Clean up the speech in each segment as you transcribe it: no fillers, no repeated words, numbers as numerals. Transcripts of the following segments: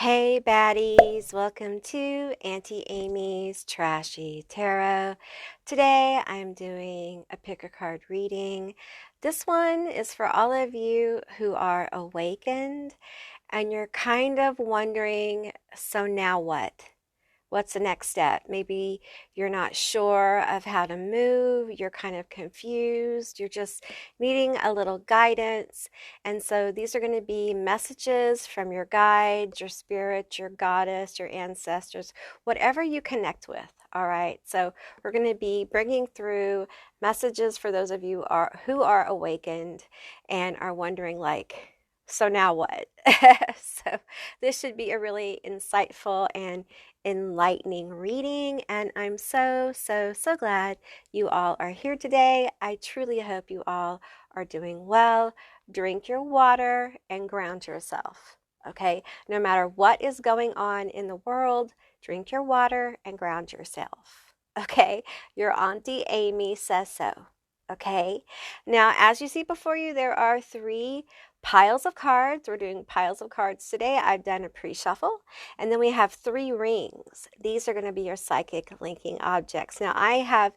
Hey baddies, welcome to Auntie Amy's Trashy Tarot. Today I'm doing a pick a card reading. This one is for all of you who are awakened and you're kind of wondering, so now what? What's the next step? Maybe you're not sure of how to move, you're kind of confused, you're just needing a little guidance. And so these are going to be messages from your guides, your spirit, your goddess, your ancestors, whatever you connect with. All right. So we're going to be bringing through messages for those of you who are awakened and are wondering, like, so now what? So this should be a really insightful and enlightening reading, and I'm so glad you all are here today. I truly hope you all are doing well. Drink your water and ground yourself. Okay, no matter what is going on in the world, drink your water and ground yourself. Okay, your Auntie Amy says so. Okay, now as you see before you, there are three piles of cards. We're doing piles of cards today. I've done a pre-shuffle. And then we have three rings. These are going to be your psychic linking objects. Now I have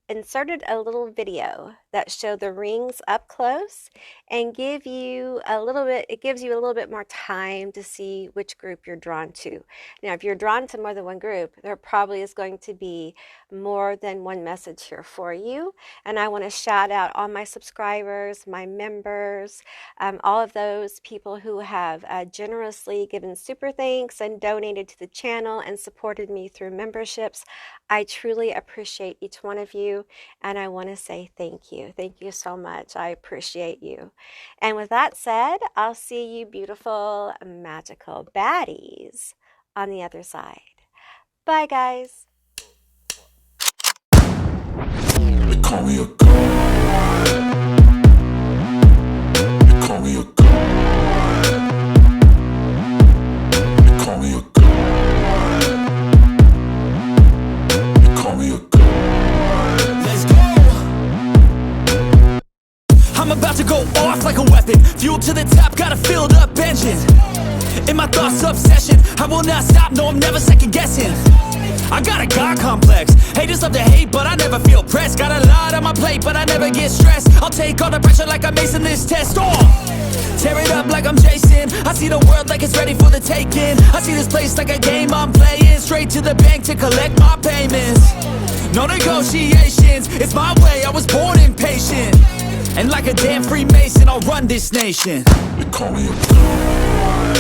inserted a little video that show the rings up close and give you a little bit, it gives you a little bit more time to see which group you're drawn to. Now, if you're drawn to more than one group, there probably is going to be more than one message here for you. And I want to shout out all my subscribers, my members, all of those people who have generously given super thanks and donated to the channel and supported me through memberships. I truly appreciate each one of you, and I want to say thank you. Thank you so much. I appreciate you. And with that said, I'll see you beautiful, magical baddies on the other side. Bye, guys. They call me a god. They call me a god. They call me a god. They call me a god. Let's go. I'm about to go off like a weapon. Fuel to the top, got a filled up engine. In my thoughts, obsession. I will not stop, no, I'm never second guessing. I got a God complex. Haters love to hate, but I never feel pressed. Got a lot on my plate, but I never get stressed. I'll take all the pressure like I'm acing this test. Tear it up like I'm Jason. I see the world like it's ready for the taking. I see this place like a game I'm playing. Straight to the bank to collect my payments. No negotiations, it's my way, I was born impatient. And like a damn Freemason, I'll run this nation. They call me a god.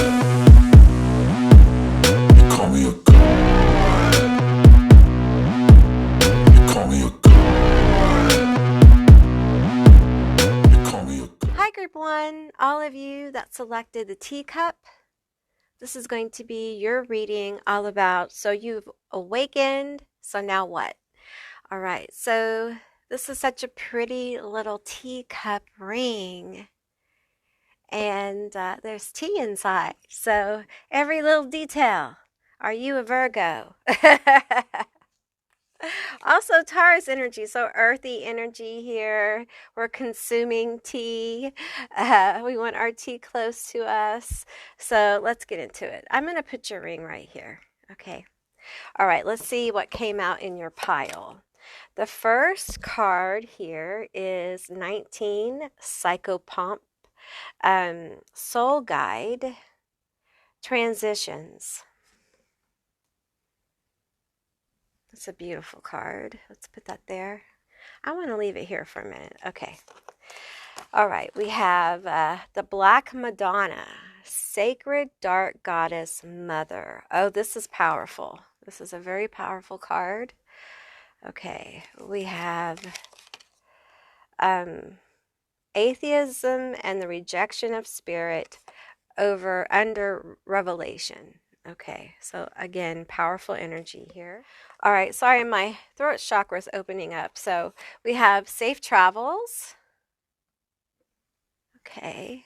They call me a god. They call me a god. They call me a god. Hi, Group 1. All of you that selected the teacup, this is going to be your reading all about, so you've awakened, so now what? All right, so this is such a pretty little teacup ring. And there's tea inside. So every little detail. Are you a Virgo? Also Taurus energy, so earthy energy here. We're consuming tea. We want our tea close to us. So let's get into it. I'm going to put your ring right here. Okay. All right, let's see what came out in your pile. The first card here is 19 Psychopomp. Soul Guide, Transitions. That's a beautiful card. Let's put that there. I want to leave it here for a minute. Okay. All right. We have the Black Madonna, Sacred Dark Goddess Mother. Oh, this is powerful. This is a very powerful card. Okay. We have atheism and the rejection of spirit under revelation. Okay, so again, powerful energy here. All right, sorry, my throat chakra is opening up. So we have safe travels. Okay.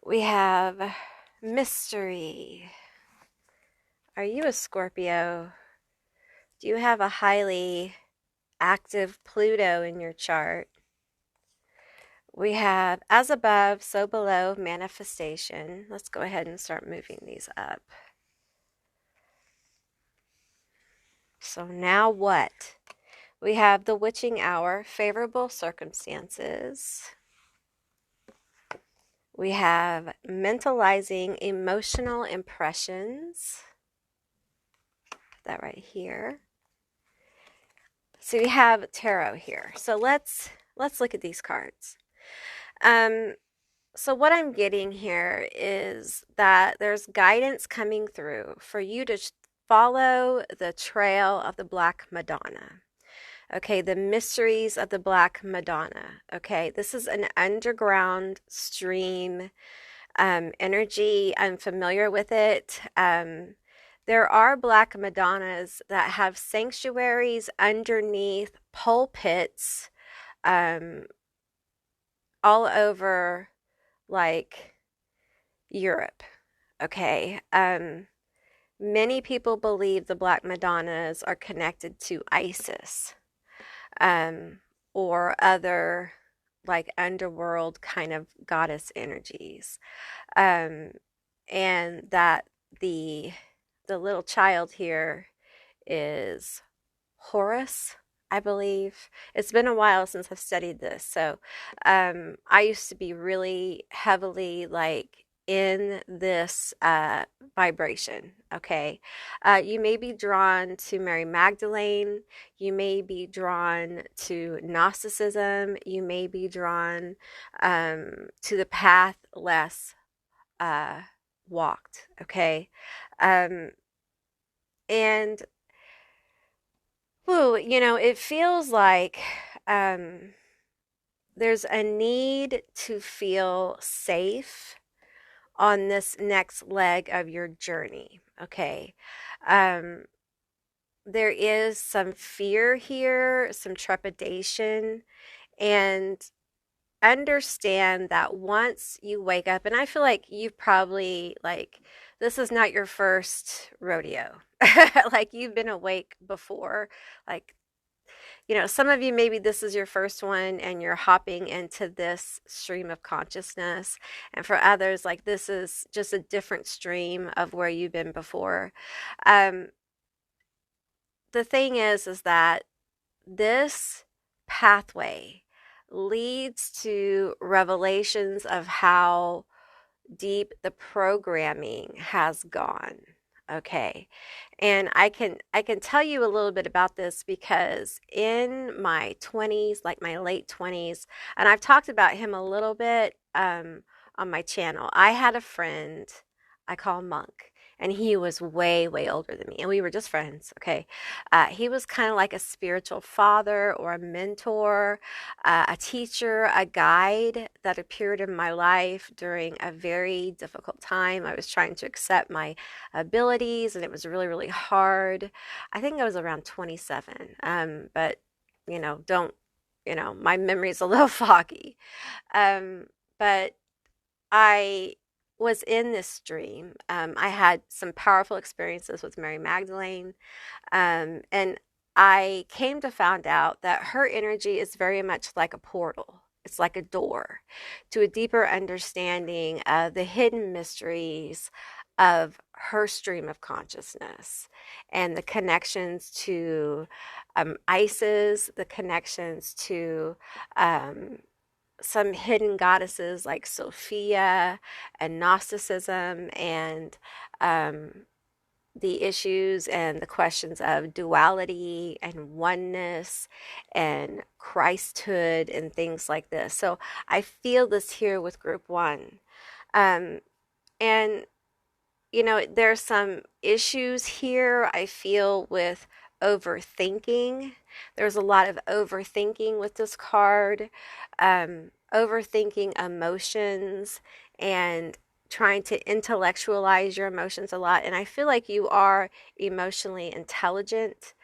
We have mystery. Are you a Scorpio? Do you have a highly active Pluto in your chart? We have as above, so below, manifestation. Let's go ahead and start moving these up. So now what? We have the witching hour, favorable circumstances. We have mentalizing emotional impressions. Put that right here. So we have tarot here. So let's look at these cards. So what I'm getting here is that there's guidance coming through for you to follow the trail of the Black Madonna. Okay, the mysteries of the Black Madonna. Okay, this is an underground stream energy. I'm familiar with it. There are Black Madonnas that have sanctuaries underneath pulpits all over like Europe. Okay. Many people believe the Black Madonnas are connected to ISIS or other like underworld kind of goddess energies. And that the little child here is Horus, I believe. It's been a while since I've studied this. So I used to be really heavily like in this vibration. Okay. You may be drawn to Mary Magdalene. You may be drawn to Gnosticism. You may be drawn to the path less walked. Okay. And Ooh, it feels like there's a need to feel safe on this next leg of your journey. Okay. Um, there is some fear here, some trepidation, and understand that once you wake up, and I feel like you've probably, like, this is not your first rodeo. Like, you've been awake before. Like, some of you, maybe this is your first one and you're hopping into this stream of consciousness. And for others, like, this is just a different stream of where you've been before. Um, the thing is that this pathway leads to revelations of how deep the programming has gone. Okay. And I can tell you a little bit about this because in my 20s, like my late 20s, and I've talked about him a little bit on my channel. I had a friend I call Monk, and he was way, way older than me, and we were just friends. Okay. He was kind of like a spiritual father or a mentor, a teacher, a guide that appeared in my life during a very difficult time. I was trying to accept my abilities, and it was really, really hard. I think I was around 27, but don't, my memory's a little foggy. But I was in this dream. I had some powerful experiences with Mary Magdalene, and I came to find out that her energy is very much like a portal. It's like a door to a deeper understanding of the hidden mysteries of her stream of consciousness and the connections to Isis, the connections to some hidden goddesses like Sophia and Gnosticism, and the issues and the questions of duality and oneness and Christhood and things like this. So I feel this here with group one. And there's some issues here I feel with overthinking. There's a lot of overthinking with this card, overthinking emotions and trying to intellectualize your emotions a lot. And I feel like you are emotionally intelligent,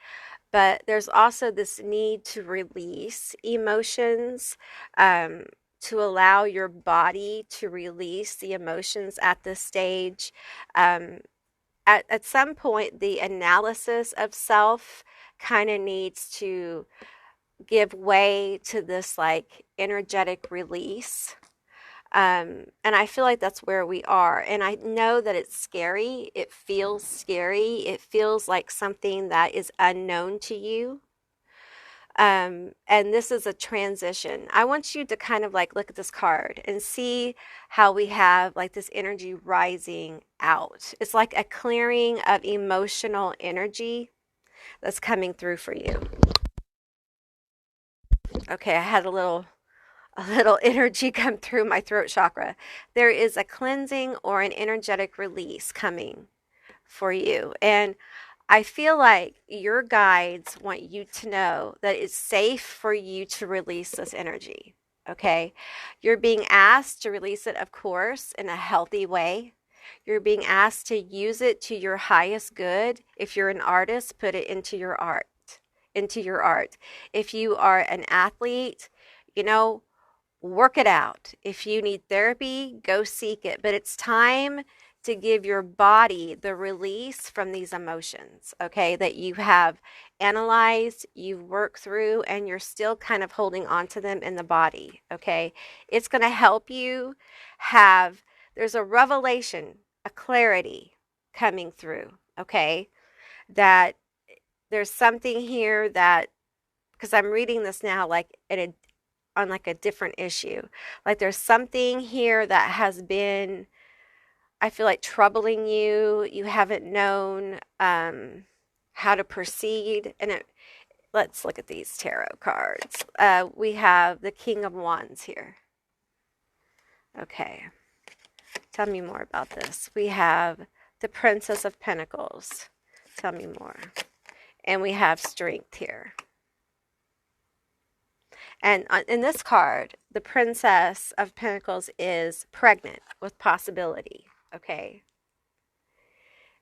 but there's also this need to release emotions, to allow your body to release the emotions at this stage. At some point, the analysis of self kind of needs to give way to this like energetic release. And I feel like that's where we are. And I know that it's scary. It feels scary. It feels like something that is unknown to you. And this is a transition. I want you to kind of like look at this card and see how we have like this energy rising out. It's like a clearing of emotional energy that's coming through for you. Okay, I had a little energy come through my throat chakra. There is a cleansing or an energetic release coming for you. And I feel like your guides want you to know that it's safe for you to release this energy. Okay. You're being asked to release it, of course, in a healthy way. You're being asked to use it to your highest good. If you're an artist, put it into your art, into your art. If you are an athlete, you know, work it out. If you need therapy, go seek it. But it's time to give your body the release from these emotions, okay, that you have analyzed, you've worked through, and you're still kind of holding on to them in the body, okay? It's going to help you have, there's a revelation, a clarity coming through, okay? That there's something here that, because I'm reading this now like on like a different issue. Like there's something here that has been, I feel like, troubling you. You haven't known how to proceed. And let's look at these tarot cards. We have the King of Wands here. Okay. Tell me more about this. We have the Princess of Pentacles. Tell me more. And we have Strength here. And in this card, the Princess of Pentacles is pregnant with possibility, okay?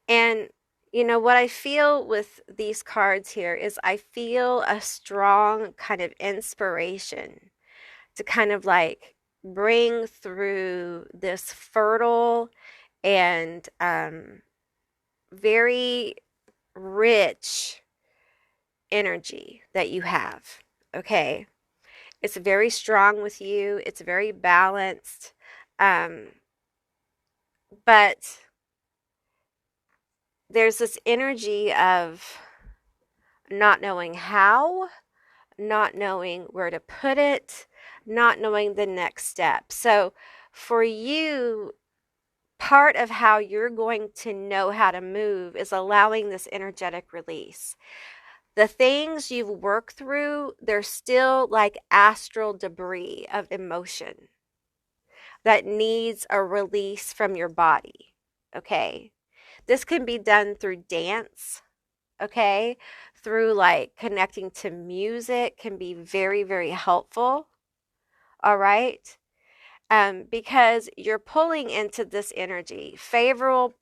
And, you know, what I feel with these cards here is I feel a strong kind of inspiration to kind of like bring through this fertile and very rich energy that you have, okay? It's very strong with you. It's very balanced. But there's this energy of not knowing how, not knowing where to put it, not knowing the next step. So for you, part of how you're going to know how to move is allowing this energetic release. The things you've worked through, they're still like astral debris of emotion that needs a release from your body, okay? This can be done through dance, okay? Through like connecting to music can be very, very helpful, all right? Because you're pulling into this energy, favorable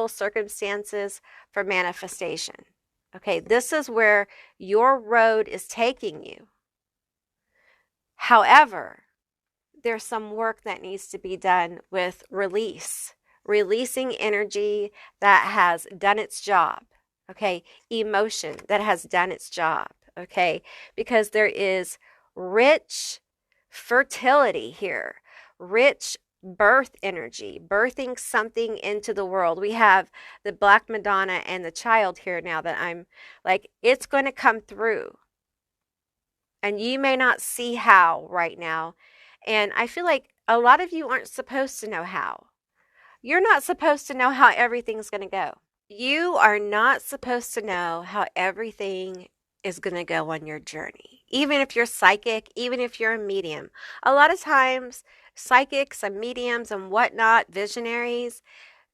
circumstances for manifestation. Okay, this is where your road is taking you. However, there's some work that needs to be done with releasing energy that has done its job. Okay, emotion that has done its job. Okay, because there is rich fertility here, rich birth energy, birthing something into the world. We have the Black Madonna and the child here now that I'm like, it's going to come through. And you may not see how right now. And I feel like a lot of you aren't supposed to know how. You're not supposed to know how everything's going to go. You are not supposed to know how everything is going to go on your journey. Even if you're psychic, even if you're a medium. A lot of times, psychics and mediums and whatnot, visionaries,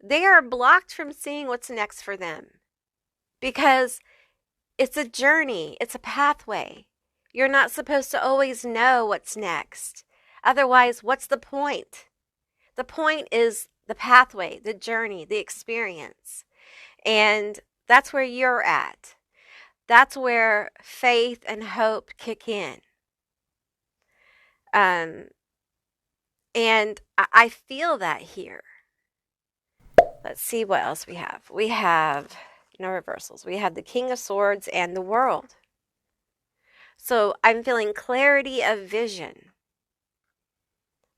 they are blocked from seeing what's next for them. Because it's a journey, it's a pathway. You're not supposed to always know what's next. Otherwise, what's the point? The point is the pathway, the journey, the experience. And that's where you're at. That's where faith and hope kick in. And I feel that here. Let's see what else we have. We have no reversals. We have the King of Swords and the World. So I'm feeling clarity of vision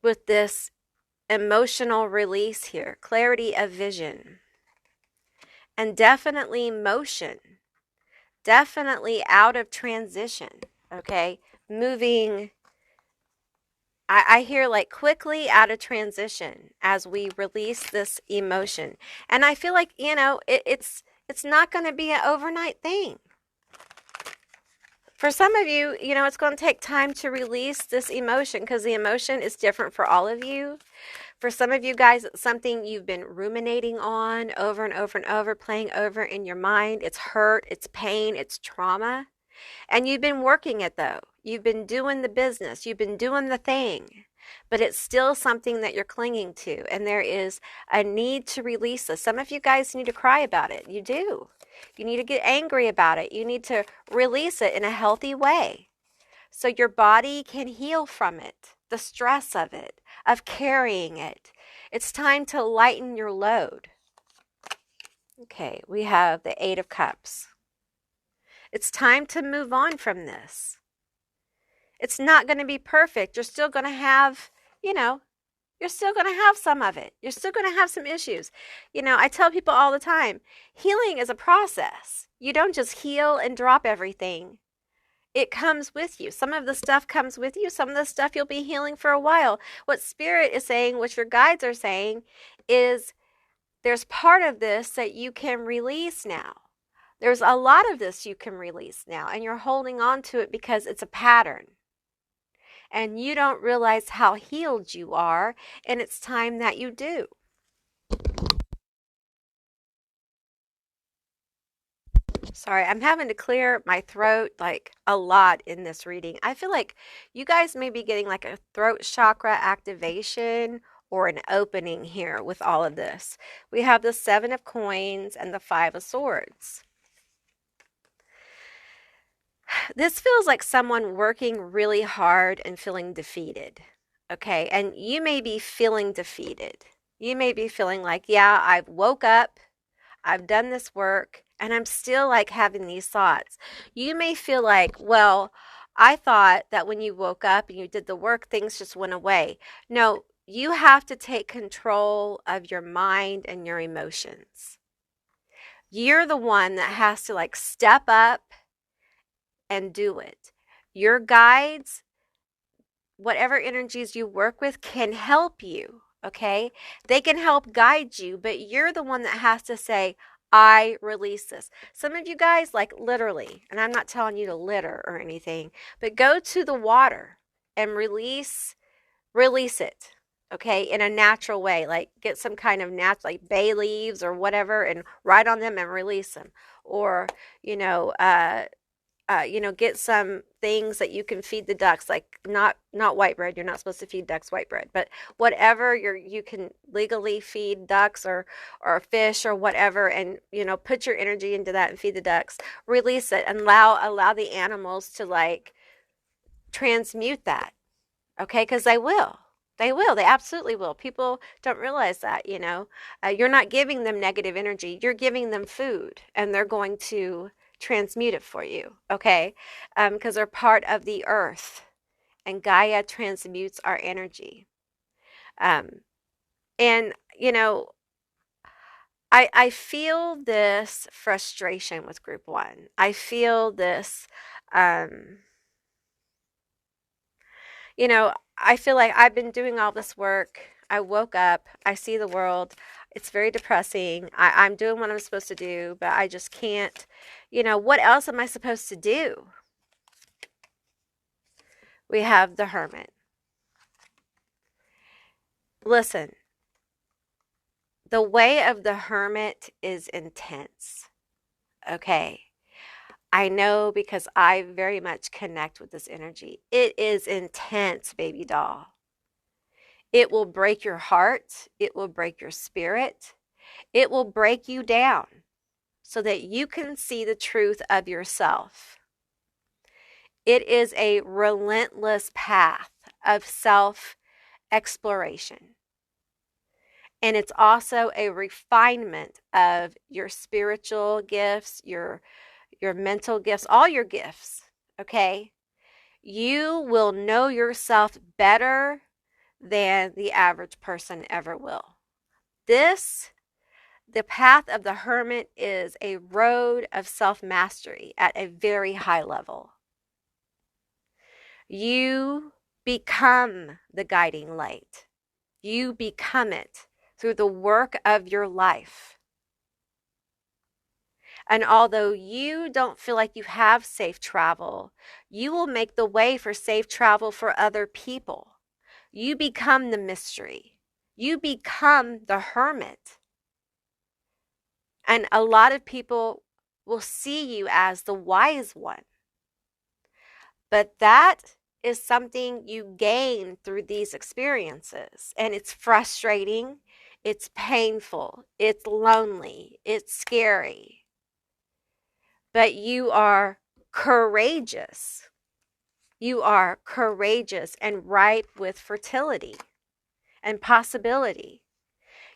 with this emotional release here, clarity of vision, and definitely motion, definitely out of transition, okay? Moving, I hear like quickly out of transition as we release this emotion. And I feel like, it's not going to be an overnight thing. For some of you, it's going to take time to release this emotion because the emotion is different for all of you. For some of you guys, it's something you've been ruminating on over and over and over, playing over in your mind. It's hurt, it's pain, it's trauma. And you've been working it though. You've been doing the business, you've been doing the thing, but it's still something that you're clinging to. And there is a need to release this. Some of you guys need to cry about it. You do. You need to get angry about it. You need to release it in a healthy way so your body can heal from it, the stress of it, of carrying it. It's time to lighten your load. Okay, we have the Eight of Cups. It's time to move on from this. It's not going to be perfect. You're still going to have, you're still going to have some of it. You're still going to have some issues. I tell people all the time, healing is a process. You don't just heal and drop everything. It comes with you. Some of the stuff comes with you. Some of the stuff you'll be healing for a while. What Spirit is saying, what your guides are saying, is there's part of this that you can release now. There's a lot of this you can release now, and you're holding on to it because it's a pattern. And you don't realize how healed you are, and it's time that you do. Sorry, I'm having to clear my throat like a lot in this reading. I feel like you guys may be getting like a throat chakra activation or an opening here with all of this. We have the Seven of Coins and the Five of Swords. This feels like someone working really hard and feeling defeated. Okay, and you may be feeling defeated. You may be feeling like, yeah, I've woke up, I've done this work, and I'm still like having these thoughts. You may feel like, well, I thought that when you woke up and you did the work, things just went away. No, you have to take control of your mind and your emotions. You're the one that has to like step up and do it. Your guides, whatever energies you work with, can help you. Okay, they can help guide you, but you're the one that has to say, I release this. Some of you guys, like literally, and I'm not telling you to litter or anything, but go to the water and release it. Okay, in a natural way, like get some kind of natural, like bay leaves or whatever, and write on them and release them. Or, get some things that you can feed the ducks, like not white bread. You're not supposed to feed ducks white bread, but whatever you can legally feed ducks or fish or whatever, and put your energy into that and feed the ducks. Release it and allow the animals to like transmute that. Okay, because they will. They absolutely will. People don't realize that, you're not giving them negative energy. You're giving them food, and they're going to transmute it for you, okay? Because they're part of the earth, and Gaia transmutes our energy. And, I feel this frustration with group one. I feel this, I feel like I've been doing all this work. I woke up, I see the world. It's very depressing. I'm doing what I'm supposed to do, but I just can't. What else am I supposed to do? We have the Hermit. Listen, the way of the Hermit is intense. Okay. I know because I very much connect with this energy. It is intense, baby doll. It will break your heart. It will break your spirit. It will break you down so that you can see the truth of yourself. It is a relentless path of self-exploration. And it's also a refinement of your spiritual gifts, your mental gifts, all your gifts, okay? You will know yourself better than the average person ever will. The path of the hermit is a road of self-mastery at a very high level. You become the guiding light. You become it through the work of your life. And although you don't feel like you have safe travel, you will make the way for safe travel for other people. You become the mystery. You become the hermit. And a lot of people will see you as the wise one. But that is something you gain through these experiences. And it's frustrating, it's painful, it's lonely, it's scary. But you are courageous. You are courageous and ripe with fertility and possibility.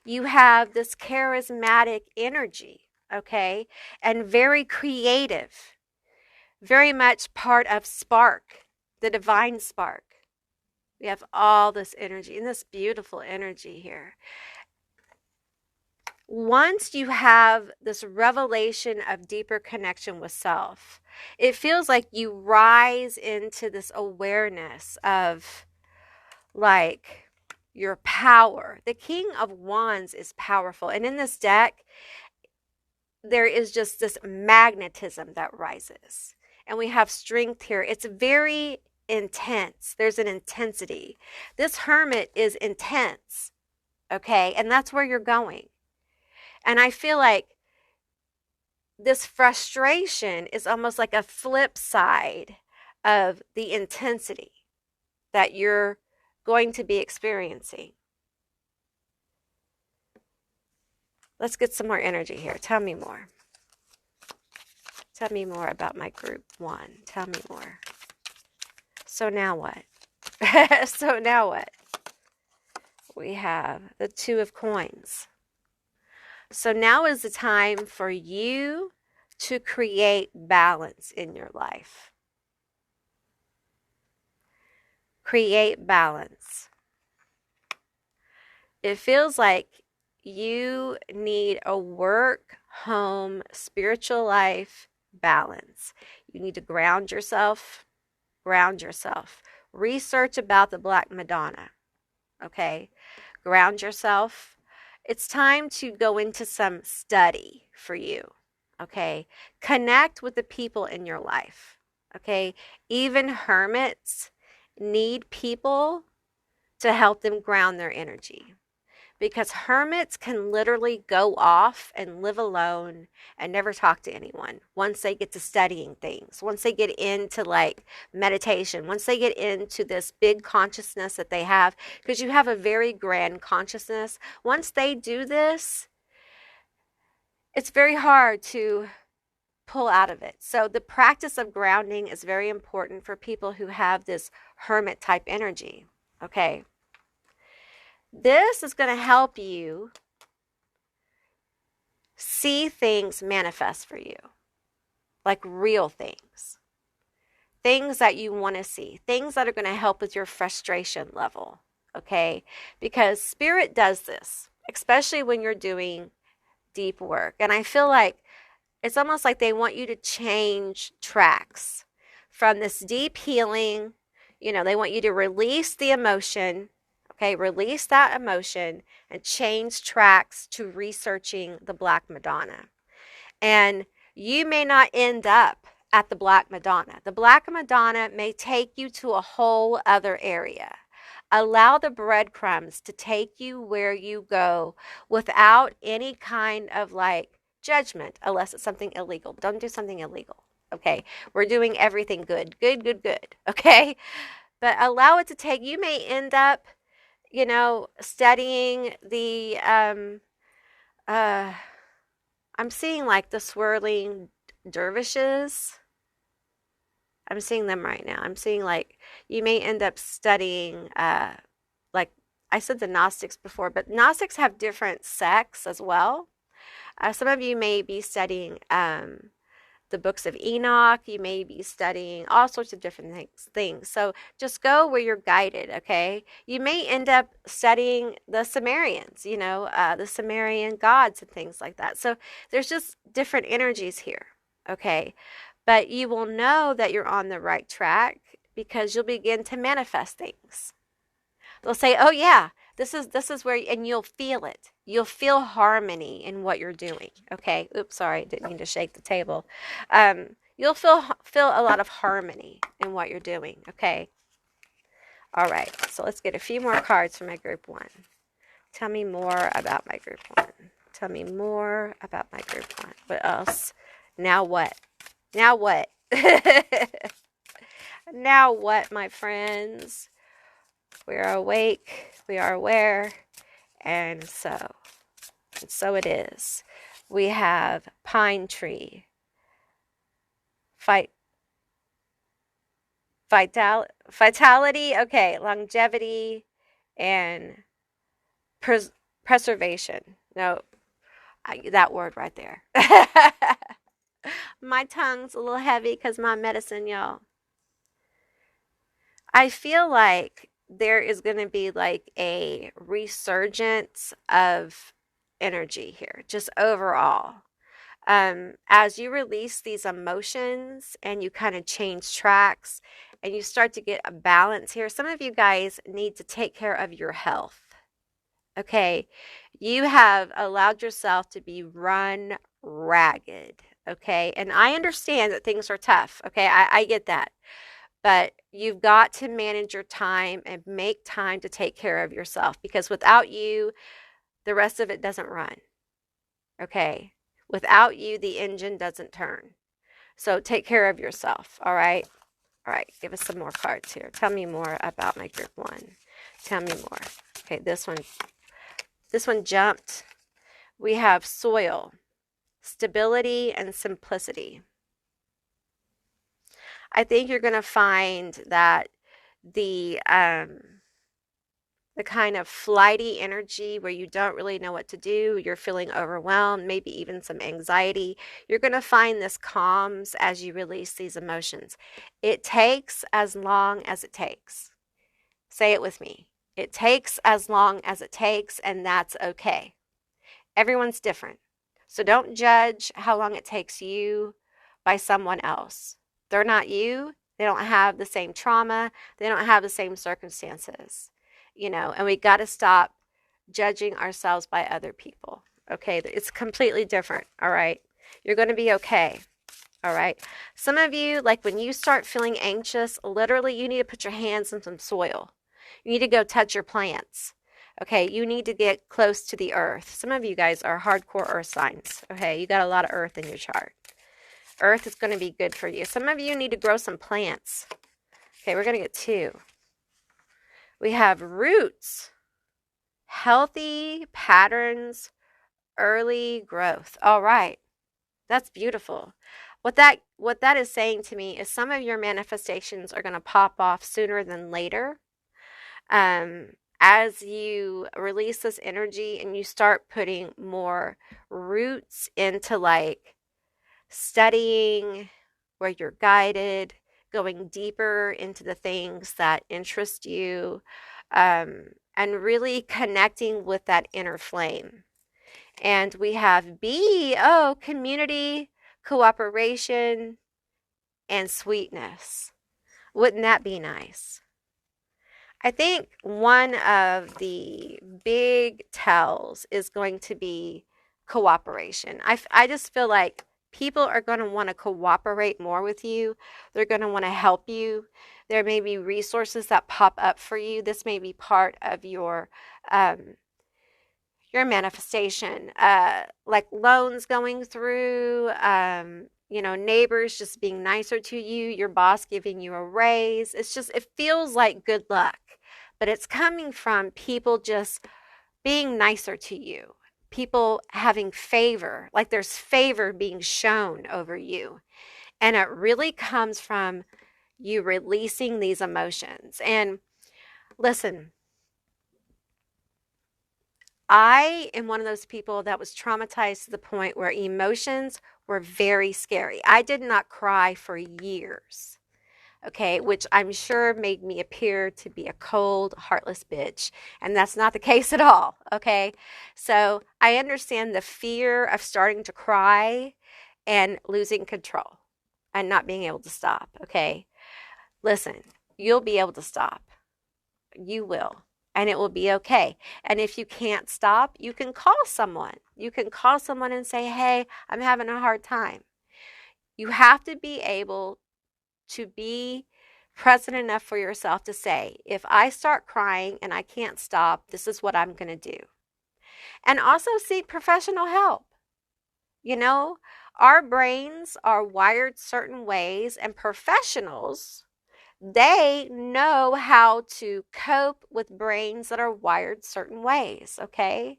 You have this charismatic energy, okay, and very creative, very much part of spark, the divine spark. We have all this energy and this beautiful energy here. Once you have this revelation of deeper connection with self, it feels like you rise into this awareness of like your power. The King of Wands is powerful. And in this deck, there is just this magnetism that rises. And we have strength here. It's very intense. There's an intensity. This hermit is intense, okay? And that's where you're going. And I feel like this frustration is almost like a flip side of the intensity that you're going to be experiencing. Let's get some more energy here. Tell me more. Tell me more about my group 1. Tell me more. So now what? So now what? We have the 2 of coins. So now is the time for you to create balance in your life. Create balance. It feels like you need a work, home, spiritual life balance. You need to ground yourself. Ground yourself. Research about the Black Madonna. Okay? Ground yourself. It's time to go into some study for you. Okay? Connect with the people in your life. Okay? Even hermits need people to help them ground their energy. Because hermits can literally go off and live alone and never talk to anyone once they get to studying things, once they get into like meditation, once they get into this big consciousness that they have, because you have a very grand consciousness. Once they do this, it's very hard to pull out of it. So the practice of grounding is very important for people who have this hermit type energy, okay? This is going to help you see things manifest for you, like real things. Things that you want to see, things that are going to help with your frustration level, okay? Because spirit does this, especially when you're doing deep work. And I feel like it's almost like they want you to change tracks from this deep healing. You know, they want you to release the emotion. Okay, release that emotion and change tracks to researching the Black Madonna. And you may not end up at the Black Madonna. The Black Madonna may take you to a whole other area. Allow the breadcrumbs to take you where you go without any kind of like judgment, unless it's something illegal. Don't do something illegal. Okay, we're doing everything good. Okay, but allow it to take. You may end up, you know, studying the, I'm seeing like the swirling dervishes. I'm seeing them right now. I'm seeing like, you may end up studying, like I said the Gnostics before, but Gnostics have different sects as well. Some of you may be studying the books of Enoch. You may be studying all sorts of different things. So just go where you're guided, okay? You may end up studying the Sumerians, the Sumerian gods and things like that. So there's just different energies here, okay? But you will know that you're on the right track because you'll begin to manifest things. They'll say, "Oh yeah, this is where," and you'll feel it. You'll feel harmony in what you're doing. Okay. Oops, sorry, didn't mean to shake the table. You'll feel a lot of harmony in what you're doing. Okay. All right. So let's get a few more cards for my group one. Tell me more about my group one. Tell me more about my group one. What else? Now what? Now what? Now what, my friends? We are awake, we are aware, and so it is. We have pine tree, vitality, okay, longevity, and preservation. No, that word right there. My tongue's a little heavy because my medicine, y'all. I feel like there is going to be like a resurgence of energy here, just overall. As you release these emotions and you kind of change tracks and you start to get a balance here, some of you guys need to take care of your health. Okay, you have allowed yourself to be run ragged. Okay, and I understand that things are tough. Okay, I get that. But you've got to manage your time and make time to take care of yourself because without you, the rest of it doesn't run. Okay? Without you, the engine doesn't turn. So take care of yourself. All right? All right. Give us some more cards here. Tell me more about my group one. Tell me more. Okay, this one jumped. We have soil, stability, and simplicity. I think you're going to find that the kind of flighty energy where you don't really know what to do, you're feeling overwhelmed, maybe even some anxiety, you're going to find this calms as you release these emotions. It takes as long as it takes. Say it with me. It takes as long as it takes, and that's okay. Everyone's different. So don't judge how long it takes you by someone else. They're not you. They don't have the same trauma. They don't have the same circumstances, and we got to stop judging ourselves by other people. Okay. It's completely different. All right. You're going to be okay. All right. Some of you, like when you start feeling anxious, literally you need to put your hands in some soil. You need to go touch your plants. Okay. You need to get close to the earth. Some of you guys are hardcore earth signs. Okay. You got a lot of earth in your chart. Earth is going to be good for you. Some of you need to grow some plants. Okay, we're going to get two. We have roots, healthy patterns, early growth. All right, that's beautiful. What that is saying to me is some of your manifestations are going to pop off sooner than later. As you release this energy and you start putting more roots into like studying, where you're guided, going deeper into the things that interest you, and really connecting with that inner flame. And we have community, cooperation, and sweetness. Wouldn't that be nice? I think one of the big tells is going to be cooperation. I just feel like people are going to want to cooperate more with you. They're going to want to help you. There may be resources that pop up for you. This may be part of your manifestation, like loans going through, neighbors just being nicer to you, your boss giving you a raise. It feels like good luck, but it's coming from people just being nicer to you. People having favor, like there's favor being shown over you. And it really comes from you releasing these emotions. And listen, I am one of those people that was traumatized to the point where emotions were very scary. I did not cry for years, okay, which I'm sure made me appear to be a cold, heartless bitch. And that's not the case at all, okay? So I understand the fear of starting to cry and losing control and not being able to stop, okay? Listen, you'll be able to stop. You will. And it will be okay. And if you can't stop, you can call someone. You can call someone and say, hey, I'm having a hard time. You have to be able to be present enough for yourself to say, if I start crying and I can't stop, this is what I'm going to do. And also seek professional help. You know, our brains are wired certain ways, and professionals, they know how to cope with brains that are wired certain ways, okay?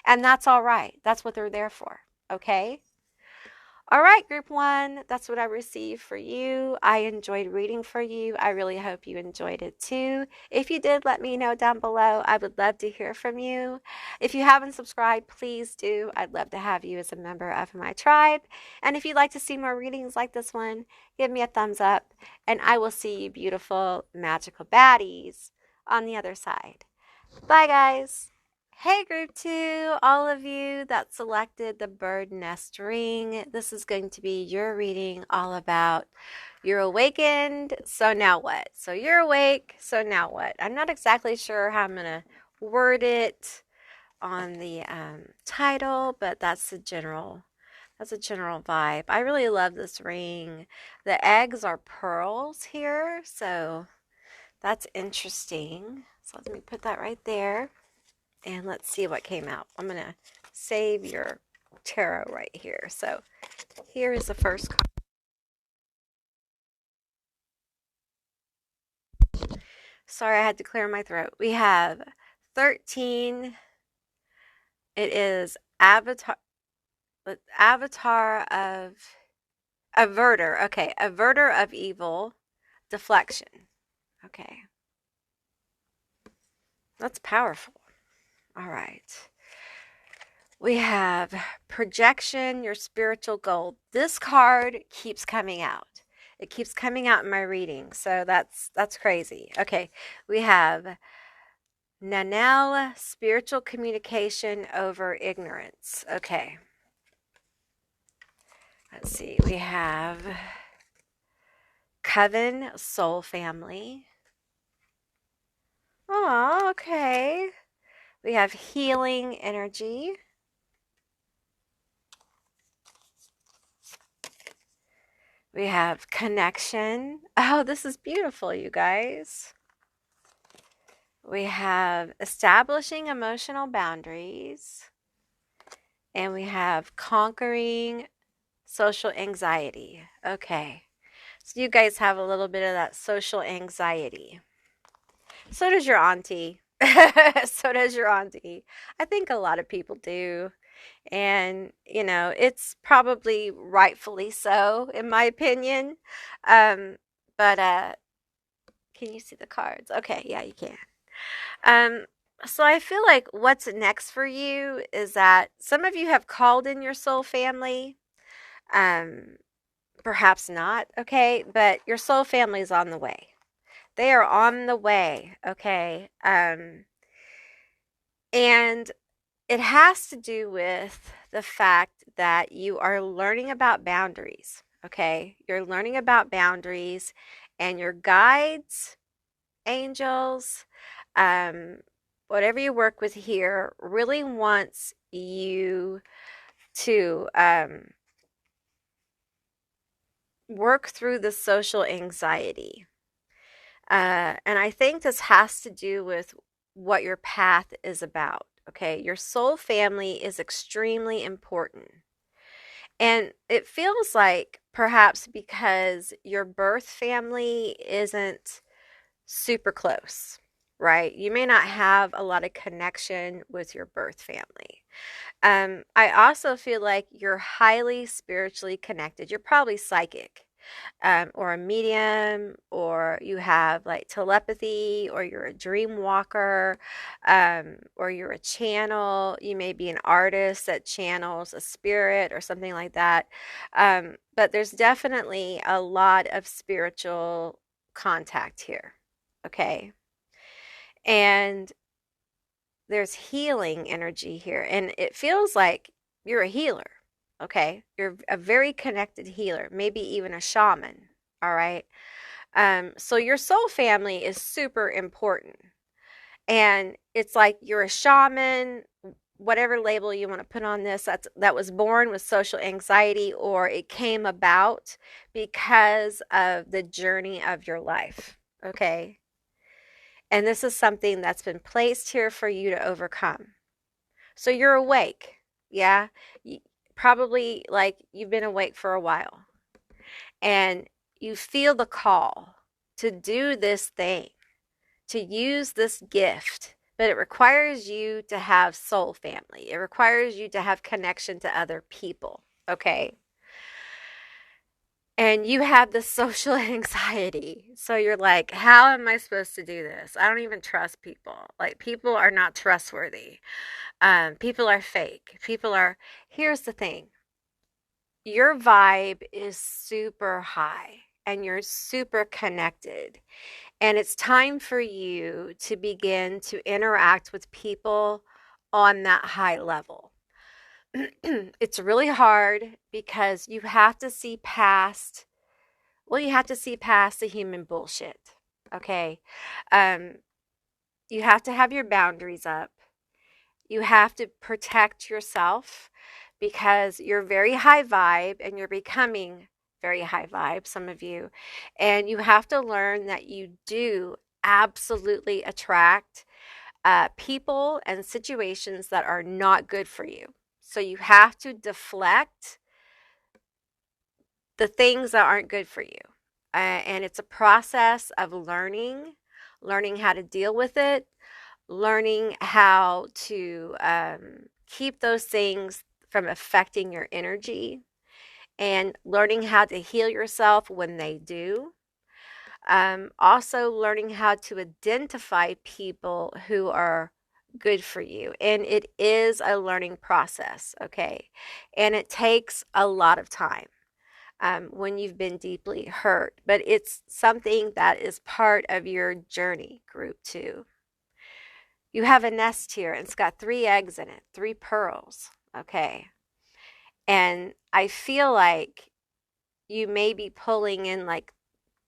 And that's all right. That's what they're there for, okay? All right, group one, that's what I received for you. I enjoyed reading for you. I really hope you enjoyed it too. If you did, let me know down below. I would love to hear from you. If you haven't subscribed, please do. I'd love to have you as a member of my tribe. And if you'd like to see more readings like this one, give me a thumbs up, and I will see you beautiful, magical baddies on the other side. Bye, guys. Hey, group two, all of you that selected the bird nest ring. This is going to be your reading all about you're awakened, so now what? So you're awake, so now what? I'm not exactly sure how I'm going to word it on the title, but that's a general vibe. I really love this ring. The eggs are pearls here, so that's interesting. So let me put that right there. And let's see what came out. I'm going to save your tarot right here. So here is the first card. Sorry, I had to clear my throat. We have 13. It is avatar of averter. Okay, averter of evil, deflection. Okay. That's powerful. All right. We have projection, your spiritual goal. This card keeps coming out. It keeps coming out in my reading, so that's crazy. Okay, we have Nanel, spiritual communication over ignorance. Okay. Let's see. We have Coven, soul family. Oh, okay. We have healing energy. We have connection. Oh, this is beautiful, you guys. We have establishing emotional boundaries. And we have conquering social anxiety. Okay. So you guys have a little bit of that social anxiety. So does your auntie. So does your auntie. I think a lot of people do. And, you know, it's probably rightfully so, in my opinion. But can you see the cards? Okay, yeah, you can. So I feel like what's next for you is that some of you have called in your soul family. Perhaps not, okay? But your soul family is on the way. They are on the way, okay? And it has to do with the fact that you are learning about boundaries, okay? You're learning about boundaries, and your guides, angels, whatever you work with here, really wants you to work through the social anxiety. And I think this has to do with what your path is about. Okay, your soul family is extremely important. And it feels like perhaps because your birth family isn't super close, right? You may not have a lot of connection with your birth family. I also feel like you're highly spiritually connected. You're probably psychic. or a medium, or you have like telepathy, or you're a dream walker, or you're a channel. You may be an artist that channels a spirit or something like that. But there's definitely a lot of spiritual contact here. Okay. And there's healing energy here, and it feels like you're a healer. Okay, you're a very connected healer, maybe even a shaman. All right. So your soul family is super important, and it's like you're a shaman, whatever label you want to put on this. That was born with social anxiety, or it came about because of the journey of your life. Okay. And this is something that's been placed here for you to overcome. So you're awake. Yeah. Probably like you've been awake for a while, and you feel the call to do this thing, to use this gift, but it requires you to have soul family. It requires you to have connection to other people. Okay. And you have the social anxiety. So you're like, how am I supposed to do this? I don't even trust people. Like, people are not trustworthy. People are fake. Here's the thing, your vibe is super high and you're super connected. And it's time for you to begin to interact with people on that high level. It's really hard because you have to see past, well, you have to see past the human bullshit. Okay. Um, you have to have your boundaries up. You have to protect yourself because you're very high vibe and you're becoming very high vibe, some of you. And you have to learn that you do absolutely attract people and situations that are not good for you. So you have to deflect the things that aren't good for you. And it's a process of learning how to deal with it, learning how to keep those things from affecting your energy, and learning how to heal yourself when they do. Also, learning how to identify people who are good for you. And it is a learning process, okay? And it takes a lot of time when you've been deeply hurt, but it's something that is part of your journey, group 2. You have a nest here, and it's got 3 eggs in it, 3 pearls, okay? And I feel like you may be pulling in like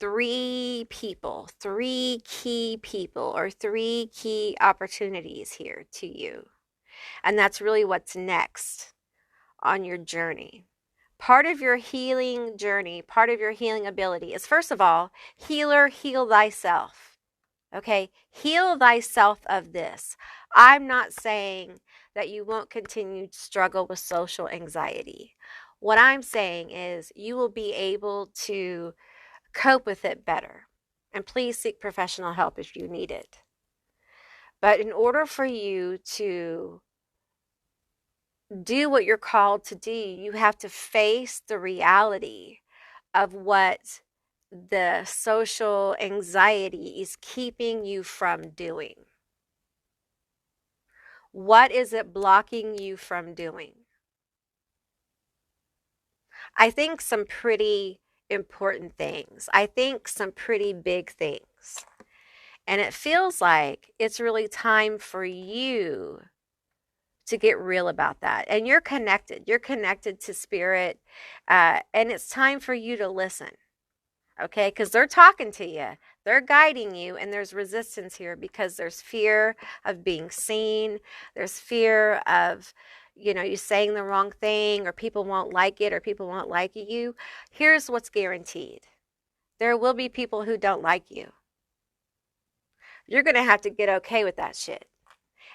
3 people, 3 key people, or 3 key opportunities here to you. And that's really what's next on your journey. Part of your healing journey, part of your healing ability is, first of all, healer, heal thyself. Okay, heal thyself of this. I'm not saying that you won't continue to struggle with social anxiety. What I'm saying is you will be able to cope with it better. And please seek professional help if you need it. But in order for you to do what you're called to do, you have to face the reality of what the social anxiety is keeping you from doing. What is it blocking you from doing? I think some pretty important things. I think some pretty big things. And it feels like it's really time for you to get real about that. And you're connected. You're connected to spirit. And it's time for you to listen. Okay? Because they're talking to you. They're guiding you. And there's resistance here because there's fear of being seen. There's fear of, you saying the wrong thing, or people won't like it, or people won't like you. Here's what's guaranteed. There will be people who don't like you. You're going to have to get okay with that shit.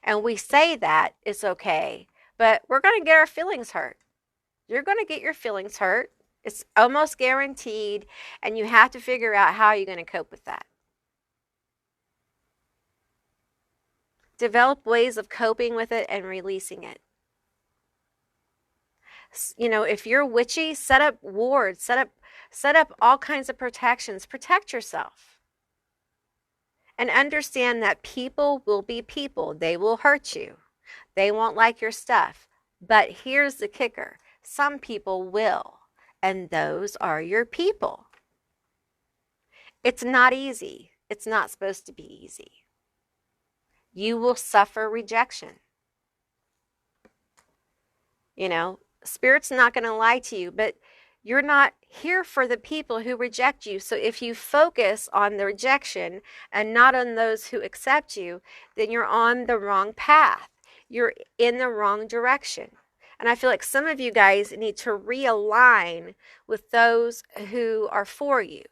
And we say that it's okay, but we're going to get our feelings hurt. You're going to get your feelings hurt. It's almost guaranteed, and you have to figure out how you're going to cope with that. Develop ways of coping with it and releasing it. If you're witchy, set up wards, Set up all kinds of protections. Protect yourself. And understand that people will be people. They will hurt you. They won't like your stuff. But here's the kicker. Some people will. And those are your people. It's not easy. It's not supposed to be easy. You will suffer rejection. You know, Spirit's not going to lie to you, but you're not here for the people who reject you. So if you focus on the rejection and not on those who accept you, then you're on the wrong path. You're in the wrong direction. And I feel like some of you guys need to realign with those who are for you.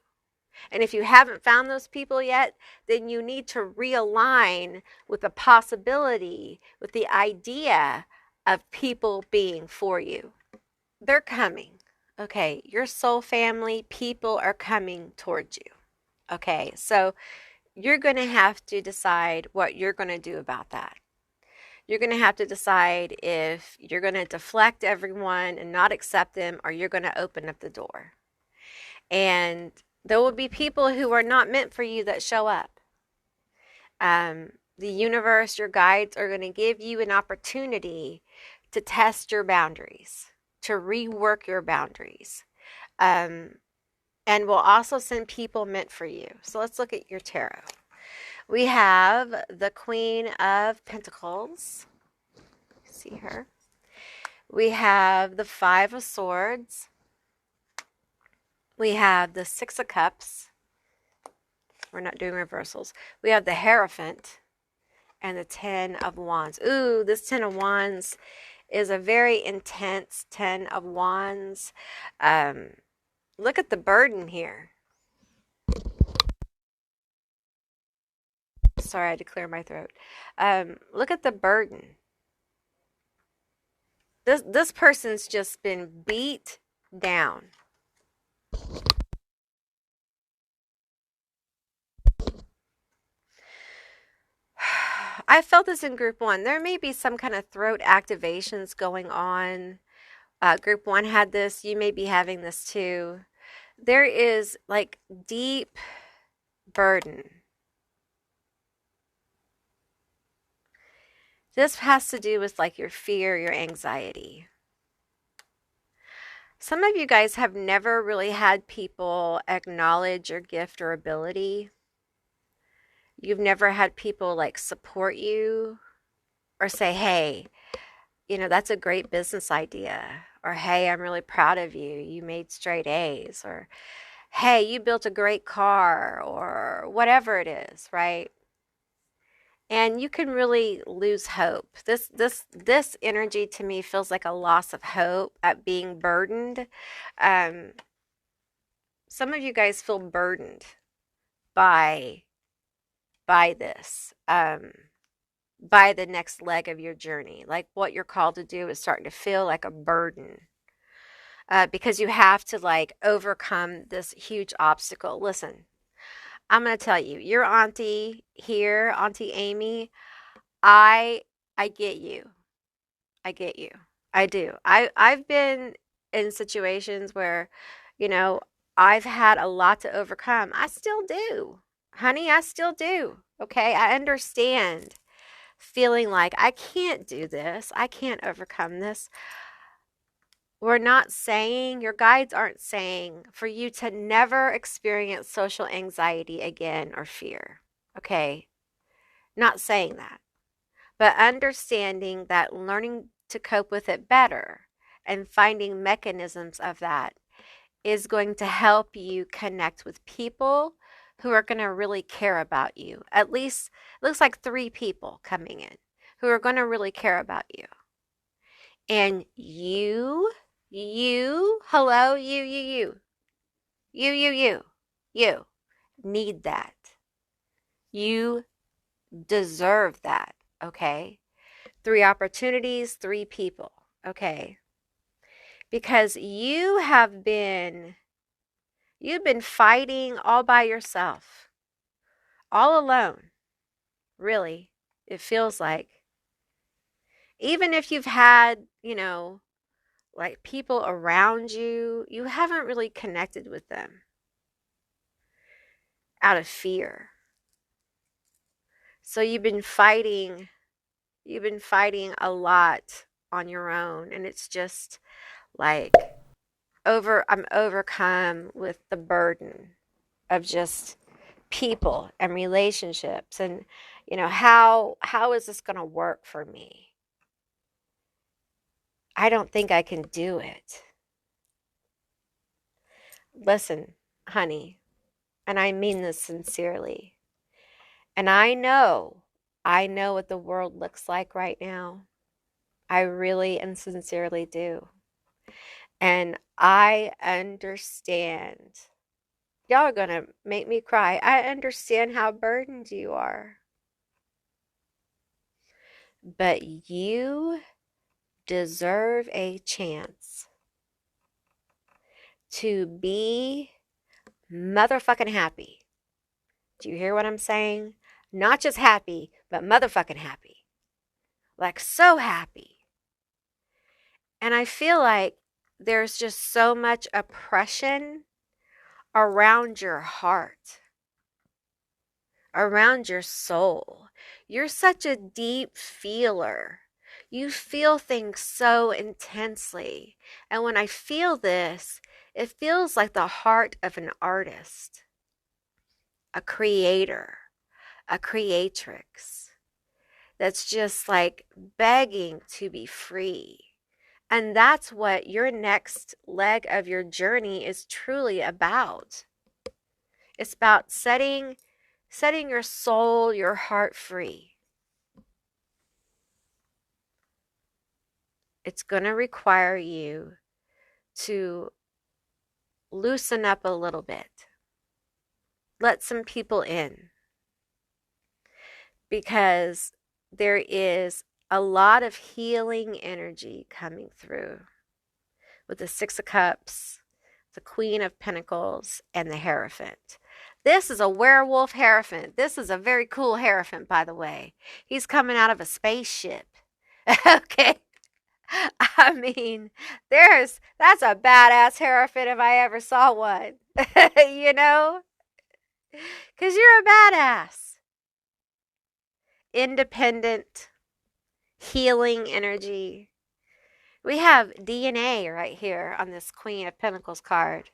And if you haven't found those people yet, then you need to realign with the possibility, with the idea of people being for you. They're coming. Okay, your soul family, people are coming towards you. Okay, so you're going to have to decide what you're going to do about that. You're going to have to decide if you're going to deflect everyone and not accept them, or you're going to open up the door. And there will be people who are not meant for you that show up. The universe, your guides are going to give you an opportunity to test your boundaries, to rework your boundaries. And will also send people meant for you. So let's look at your tarot. We have the Queen of Pentacles. See her. We have the Five of Swords. We have the Six of Cups. We're not doing reversals. We have the Hierophant and the Ten of Wands. Ooh, this Ten of Wands is a very intense Ten of Wands. Look at the burden here. Sorry, I had to clear my throat. Look at the burden. This person's just been beat down. I felt this in group one. There may be some kind of throat activations going on. Group one had this. You may be having this too. There is like deep burden. This has to do with like your fear, your anxiety. Some of you guys have never really had people acknowledge your gift or ability. You've never had people like support you or say, hey, you know, that's a great business idea. Or, hey, I'm really proud of you. You made straight A's. Or, hey, you built a great car, or whatever it is, right? And you can really lose hope. This energy to me feels like a loss of hope at being burdened. Some of you guys feel burdened by this, by the next leg of your journey. Like what you're called to do is starting to feel like a burden. Because you have to like overcome this huge obstacle. Listen, I'm going to tell you, your auntie here, Auntie Amy, I get you. I get you. I do. I've been in situations where, you know, I've had a lot to overcome. I still do. Honey, I still do. Okay? I understand feeling like I can't do this. I can't overcome this. We're not saying, your guides aren't saying for you to never experience social anxiety again or fear. Okay? Not saying that. But understanding that learning to cope with it better and finding mechanisms of that is going to help you connect with people who are going to really care about you. At least, it looks like 3 people coming in who are going to really care about you. And you need that. You deserve that, okay? 3 opportunities, 3 people, okay? Because you've been fighting all by yourself, all alone, really, it feels like. Even if you've had, you know, like people around you, you haven't really connected with them out of fear. So you've been fighting a lot on your own, and it's just like I'm overcome with the burden of just people and relationships, and how is this going to work for me? I don't think I can do it. Listen, honey, and I mean this sincerely. And I know what the world looks like right now. I really and sincerely do. And I understand. Y'all are going to make me cry. I understand how burdened you are. But you deserve a chance to be motherfucking happy. Do you hear what I'm saying? Not just happy, but motherfucking happy. Like so happy. And I feel like there's just so much oppression around your heart, around your soul. You're such a deep feeler. You feel things so intensely. And when I feel this, it feels like the heart of an artist, a creator, a creatrix that's just like begging to be free. And that's what your next leg of your journey is truly about. It's about setting your soul, your heart free. It's going to require you to loosen up a little bit. Let some people in, because there is a lot of healing energy coming through with the Six of Cups, the Queen of Pentacles, and the Hierophant. This is a werewolf Hierophant. This is a very cool Hierophant, by the way. He's coming out of a spaceship. Okay. I mean, that's a badass Hierophant if I ever saw one. You know? Because you're a badass. Independent, healing energy. We have DNA right here on this Queen of Pentacles card.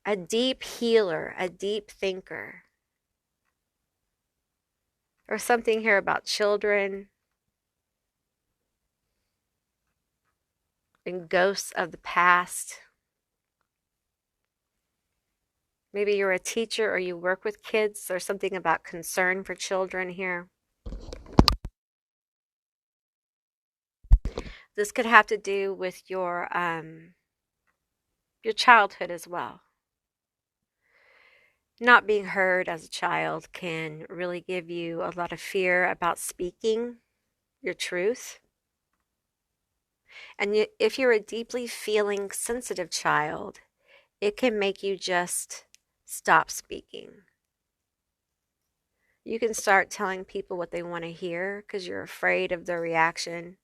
A deep healer, a deep thinker. Or something here about children and ghosts of the past. Maybe you're a teacher or you work with kids. There's something about concern for children here. This could have to do with your childhood as well. Not being heard as a child can really give you a lot of fear about speaking your truth. And if you're a deeply feeling, sensitive child, it can make you just stop speaking. You can start telling people what they want to hear because you're afraid of their reaction.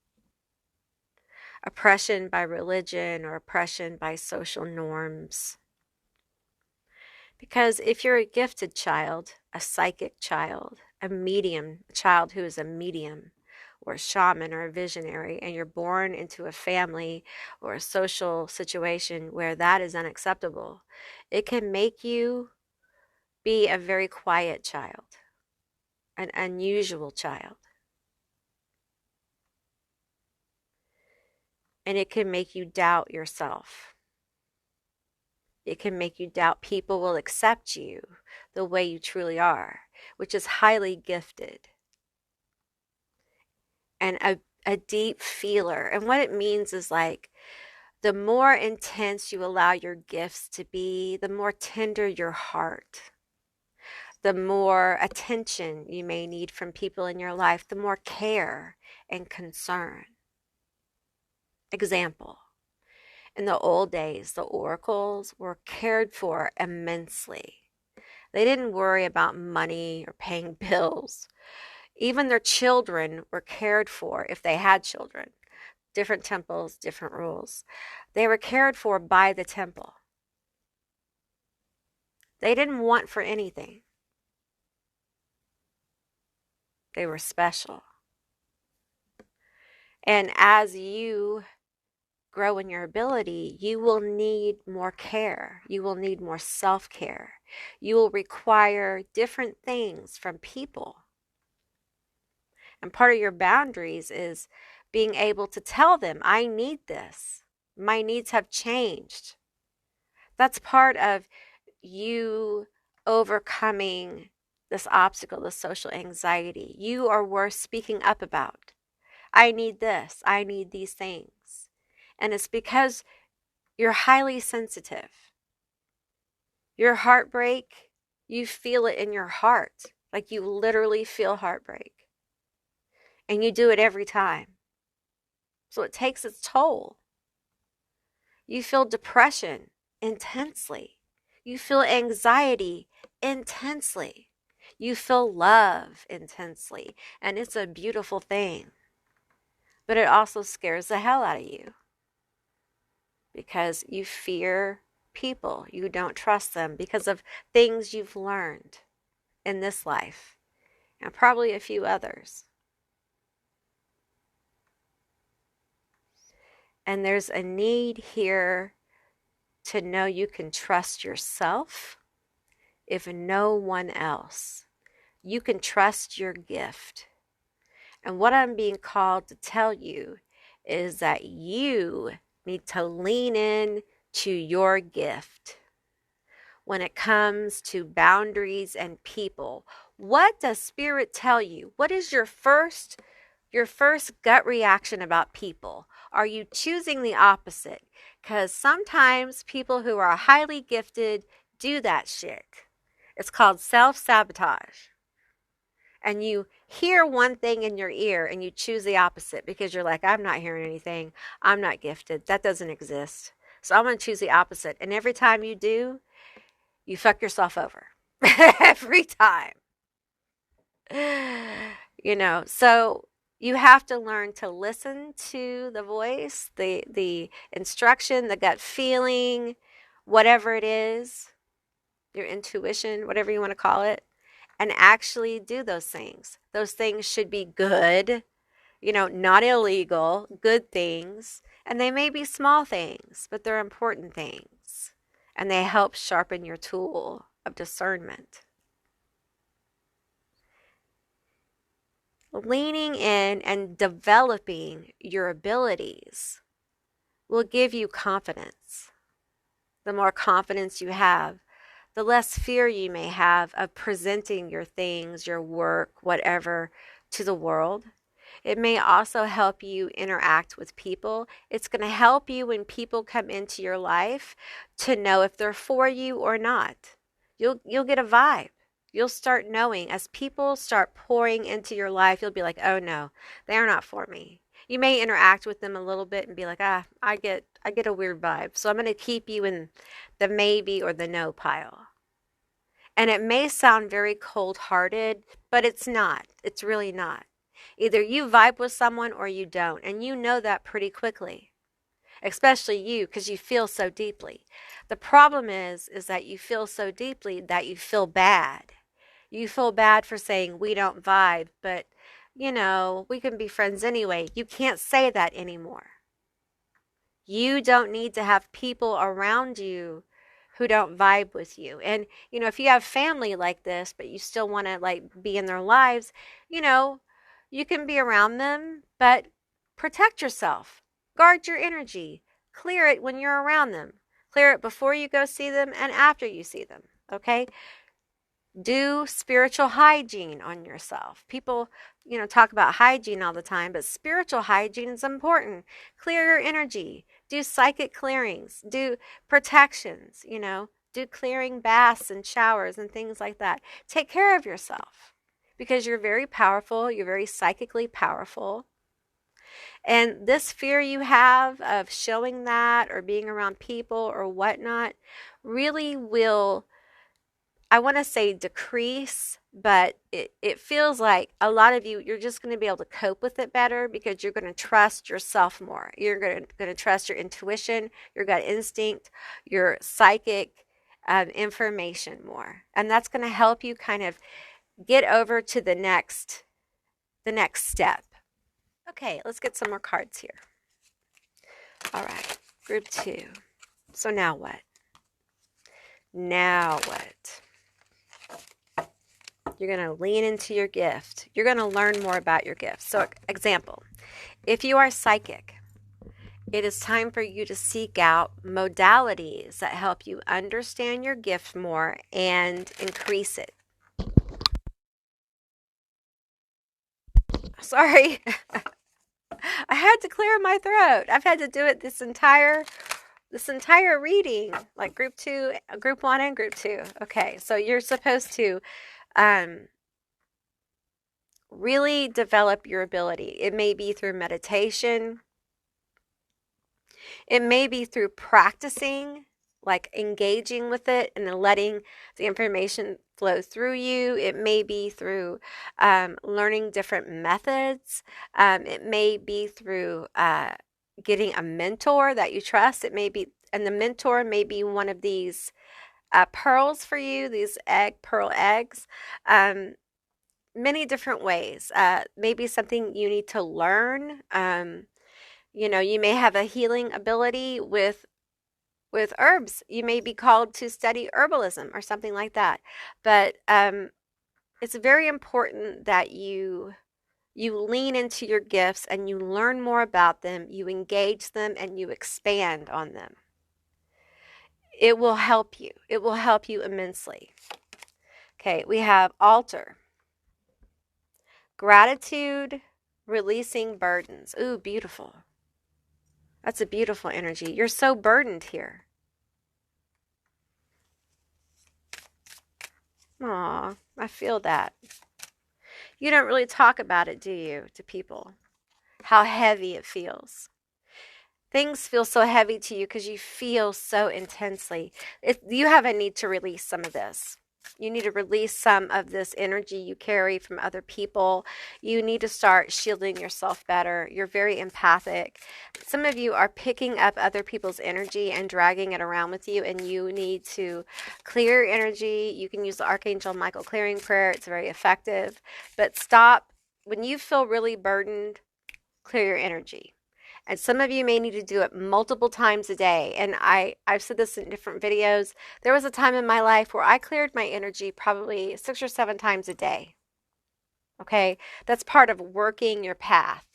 Oppression by religion or oppression by social norms. Because if you're a gifted child, a psychic child, a medium, a child who is a medium or a shaman or a visionary, and you're born into a family or a social situation where that is unacceptable, it can make you be a very quiet child, an unusual child. And it can make you doubt yourself. It can make you doubt people will accept you the way you truly are, which is highly gifted. And a deep feeler. And what it means is like the more intense you allow your gifts to be, the more tender your heart, the more attention you may need from people in your life, the more care and concern. Example. In the old days, the oracles were cared for immensely. They didn't worry about money or paying bills. Even their children were cared for if they had children. Different temples, different rules. They were cared for by the temple. They didn't want for anything. They were special. And as you grow in your ability, you will need more care. You will need more self-care. You will require different things from people. And part of your boundaries is being able to tell them, I need this. My needs have changed. That's part of you overcoming this obstacle, this social anxiety. You are worth speaking up about. I need this. I need these things. And it's because you're highly sensitive. Your heartbreak, you feel it in your heart. Like you literally feel heartbreak. And you do it every time. So it takes its toll. You feel depression intensely. You feel anxiety intensely. You feel love intensely. And it's a beautiful thing. But it also scares the hell out of you. Because you fear people. You don't trust them because of things you've learned in this life. And probably a few others. And there's a need here to know you can trust yourself, if no one else. You can trust your gift. And what I'm being called to tell you is that you need to lean in to your gift when it comes to boundaries and people. What does Spirit tell you? What is your first gut reaction about people? Are you choosing the opposite? Because sometimes people who are highly gifted do that shit. It's called self-sabotage. And you hear one thing in your ear and you choose the opposite because you're like, I'm not hearing anything. I'm not gifted. That doesn't exist. So I'm going to choose the opposite. And every time you do, you fuck yourself over. Every time. So you have to learn to listen to the voice, the instruction, the gut feeling, whatever it is, your intuition, whatever you want to call it, and actually do those things. Those things should be good, not illegal, good things. And they may be small things, but they're important things. And they help sharpen your tool of discernment. Leaning in and developing your abilities will give you confidence. The more confidence you have, the less fear you may have of presenting your things, your work, whatever, to the world. It may also help you interact with people. It's going to help you when people come into your life to know if they're for you or not. You'll get a vibe. You'll start knowing as people start pouring into your life, you'll be like, oh no, they're not for me. You may interact with them a little bit and be like, I get a weird vibe. So I'm going to keep you in the maybe or the no pile. And it may sound very cold-hearted, but it's not. It's really not. Either you vibe with someone or you don't. And you know that pretty quickly. Especially you, because you feel so deeply. The problem is that you feel so deeply that you feel bad. You feel bad for saying we don't vibe, but, we can be friends anyway. You can't say that anymore. You don't need to have people around you who don't vibe with you. And, if you have family like this, but you still want to be in their lives, you can be around them, but protect yourself. Guard your energy. Clear it when you're around them. Clear it before you go see them and after you see them. Okay? Do spiritual hygiene on yourself. People, talk about hygiene all the time, but spiritual hygiene is important. Clear your energy. Do psychic clearings. Do protections, do clearing baths and showers and things like that. Take care of yourself because you're very powerful. You're very psychically powerful. And this fear you have of showing that or being around people or whatnot really will, I want to say, decrease but it feels like a lot of you, you're just going to be able to cope with it better because you're going to trust yourself more. You're going to trust your intuition, your gut instinct, your psychic information more. And that's going to help you kind of get over to the next step. Okay, let's get some more cards here. All right, group 2. So now what? Now what? You're going to lean into your gift. You're going to learn more about your gift. So, example, if you are psychic, it is time for you to seek out modalities that help you understand your gift more and increase it. Sorry, I had to clear my throat. I've had to do it this entire reading, like group 2, group 1 and group 2. Okay, so you're supposed to really develop your ability. It may be through meditation. It may be through practicing, like engaging with it and then letting the information flow through you. It may be through learning different methods. It may be through getting a mentor that you trust. It may be, and the mentor may be one of these pearls for you, these pearl eggs. Many different ways. Maybe something you need to learn. You may have a healing ability with herbs. You may be called to study herbalism or something like that. But it's very important that you lean into your gifts and you learn more about them, you engage them, and you expand on them. It will help you. It will help you immensely. Okay, we have altar. Gratitude, releasing burdens. Ooh, beautiful. That's a beautiful energy. You're so burdened here. Aw, I feel that. You don't really talk about it, do you, to people? How heavy it feels. Things feel so heavy to you because you feel so intensely. You have a need to release some of this. You need to release some of this energy you carry from other people. You need to start shielding yourself better. You're very empathic. Some of you are picking up other people's energy and dragging it around with you, and you need to clear your energy. You can use the Archangel Michael clearing prayer. It's very effective. But stop. When you feel really burdened, clear your energy. And some of you may need to do it multiple times a day. And I've said this in different videos. There was a time in my life where I cleared my energy probably 6 or 7 times a day. Okay? That's part of working your path,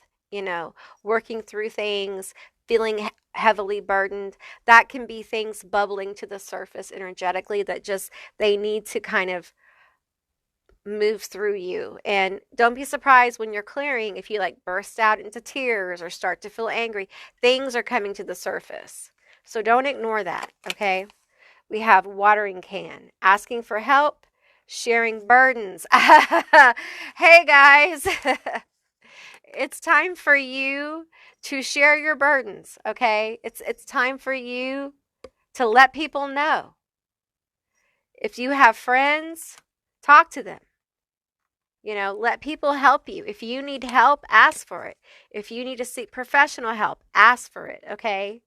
working through things, feeling heavily burdened. That can be things bubbling to the surface energetically that just, they need to kind of move through you. And don't be surprised when you're clearing if you like burst out into tears or start to feel angry. Things are coming to the surface. So don't ignore that, okay? We have watering can, asking for help, sharing burdens. Hey guys, it's time for you to share your burdens, okay? It's time for you to let people know. If you have friends, talk to them. Let people help you. If you need help, ask for it. If you need to seek professional help, ask for it, okay?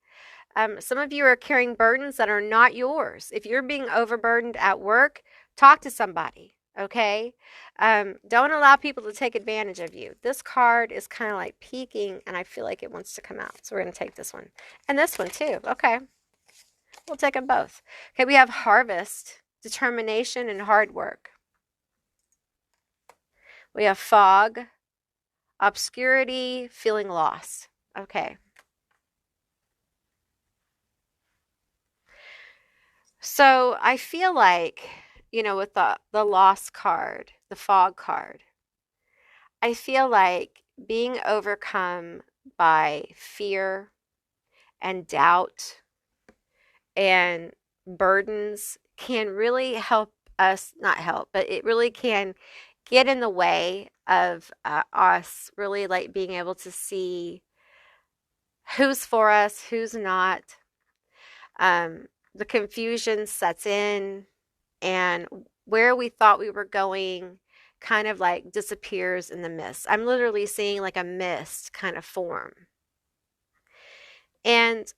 Some of you are carrying burdens that are not yours. If you're being overburdened at work, talk to somebody, okay? Don't allow people to take advantage of you. This card is kind of like peeking, and I feel like it wants to come out. So we're going to take this one. And this one too, okay? We'll take them both. Okay, we have harvest, determination, and hard work. We have fog, obscurity, feeling lost. Okay. So I feel like, with the lost card, the fog card, I feel like being overcome by fear and doubt and burdens can really help us, not help, but it really can get in the way of us really like being able to see who's for us, who's not. The confusion sets in, and where we thought we were going kind of like disappears in the mist. I'm literally seeing like a mist kind of form. And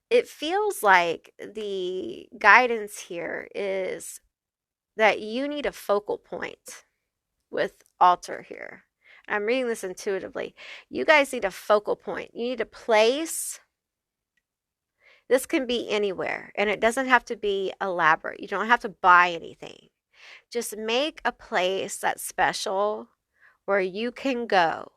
it feels like the guidance here is that you need a focal point with altar here. I'm reading this intuitively. You guys need a focal point. You need a place. This can be anywhere, and it doesn't have to be elaborate. You don't have to buy anything. Just make a place that's special where you can go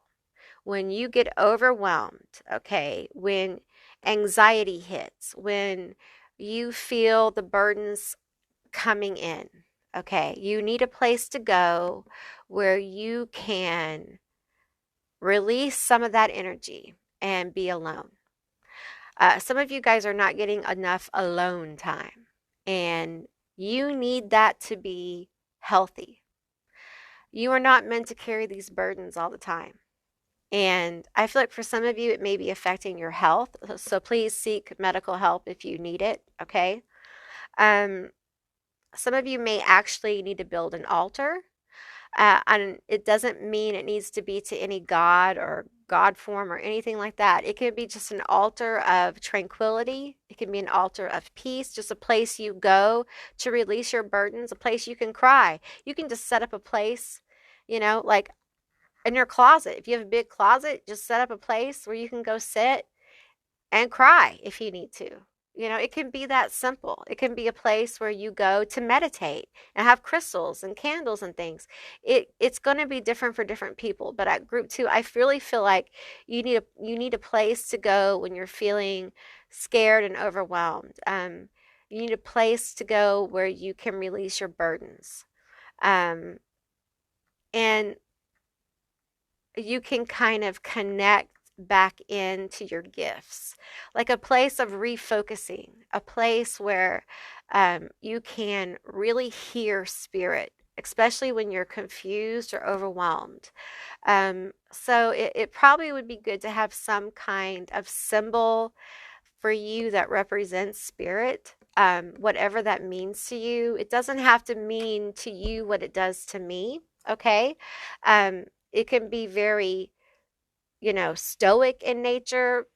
when you get overwhelmed, okay? When anxiety hits, when you feel the burdens coming in, okay? You need a place to go where you can release some of that energy and be alone. Some of you guys are not getting enough alone time, and you need that to be healthy. You are not meant to carry these burdens all the time. And I feel like for some of you, it may be affecting your health. So please seek medical help if you need it, okay? Um, some of you may actually need to build an altar. And it doesn't mean it needs to be to any god or god form or anything like that. It can be just an altar of tranquility. It can be an altar of peace, just a place you go to release your burdens, a place you can cry. You can just set up a place, like in your closet. If you have a big closet, just set up a place where you can go sit and cry if you need to. It can be that simple. It can be a place where you go to meditate and have crystals and candles and things. It's going to be different for different people, but at group 2, I really feel like you need a place to go when you're feeling scared and overwhelmed. You need a place to go where you can release your burdens. And you can kind of connect back into your gifts, like a place of refocusing, a place where you can really hear spirit, especially when you're confused or overwhelmed. So it probably would be good to have some kind of symbol for you that represents spirit, whatever that means to you. It doesn't have to mean to you what it does to me, okay? It can be very, stoic in nature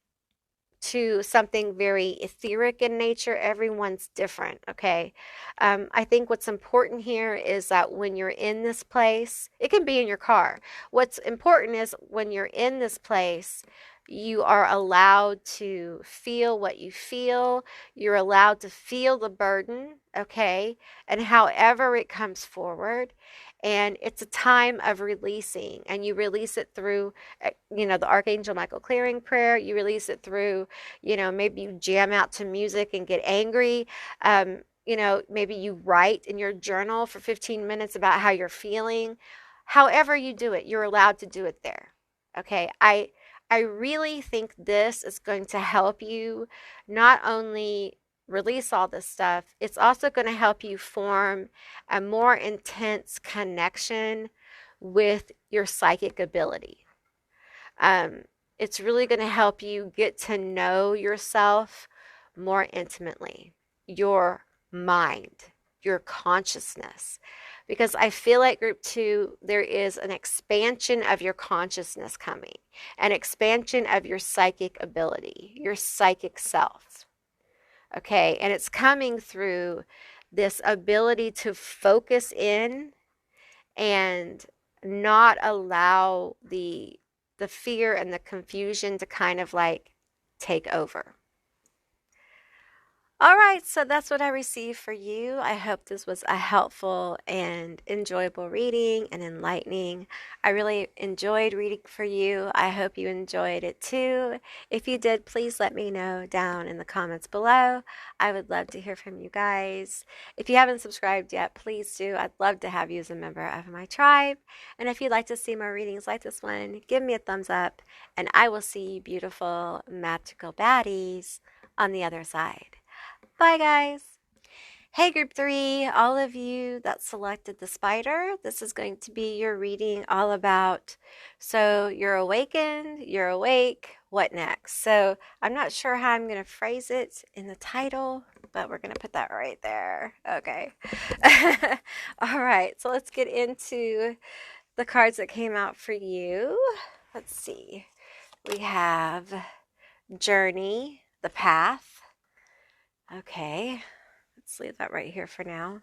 to something very etheric in nature. Everyone's different, okay? I think what's important here is that when you're in this place, it can be in your car. What's important is when you're in this place, you are allowed to feel what you feel. You're allowed to feel the burden, okay? And however it comes forward. And it's a time of releasing, and you release it through, the Archangel Michael clearing prayer. You release it through, maybe you jam out to music and get angry. Maybe you write in your journal for 15 minutes about how you're feeling. However you do it, you're allowed to do it there. Okay. I really think this is going to help you not only release all this stuff, it's also going to help you form a more intense connection with your psychic ability. It's really going to help you get to know yourself more intimately, your mind, your consciousness. Because I feel like group 2, there is an expansion of your consciousness coming, an expansion of your psychic ability, your psychic self. Okay, and it's coming through this ability to focus in and not allow the fear and the confusion to kind of like take over. All right, so that's what I received for you. I hope this was a helpful and enjoyable reading and enlightening. I really enjoyed reading for you. I hope you enjoyed it too. If you did, please let me know down in the comments below. I would love to hear from you guys. If you haven't subscribed yet, please do. I'd love to have you as a member of my tribe. And if you'd like to see more readings like this one, give me a thumbs up, and I will see you beautiful, magical baddies on the other side. Bye, guys. Hey, group three, all of you that selected the spider, this is going to be your reading all about. So, you're awakened, you're awake, what next? So, I'm not sure how I'm going to phrase it in the title, but we're going to put that right there. Okay. All right, so let's get into the cards that came out for you. Let's see. We have Journey, the Path. Okay. Let's leave that right here for now.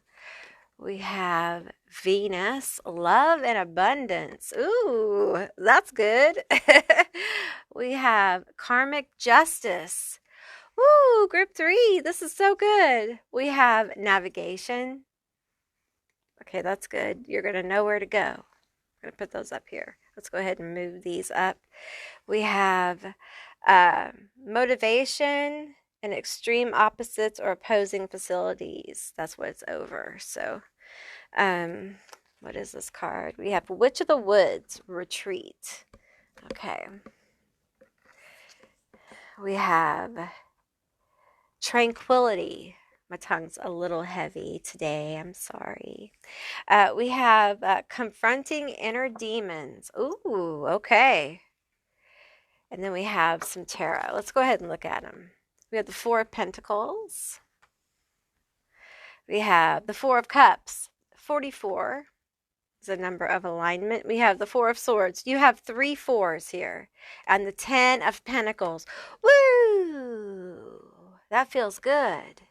We have Venus, love and abundance. Ooh, that's good. We have karmic justice. Ooh, group three, this is so good. We have navigation. Okay, that's good. You're going to know where to go. I'm going to put those up here. Let's go ahead and move these up. We have motivation and extreme opposites or opposing facilities. That's what it's over. So, what is this card? We have Witch of the Woods, retreat. Okay. We have tranquility. My tongue's a little heavy today. I'm sorry. We have confronting inner demons. Ooh, okay. And then we have some tarot. Let's go ahead and look at them. We have the Four of Pentacles. We have the Four of Cups. 44 is a number of alignment. We have the Four of Swords. You have 3 fours here. And the 10 of Pentacles. Woo! That feels good.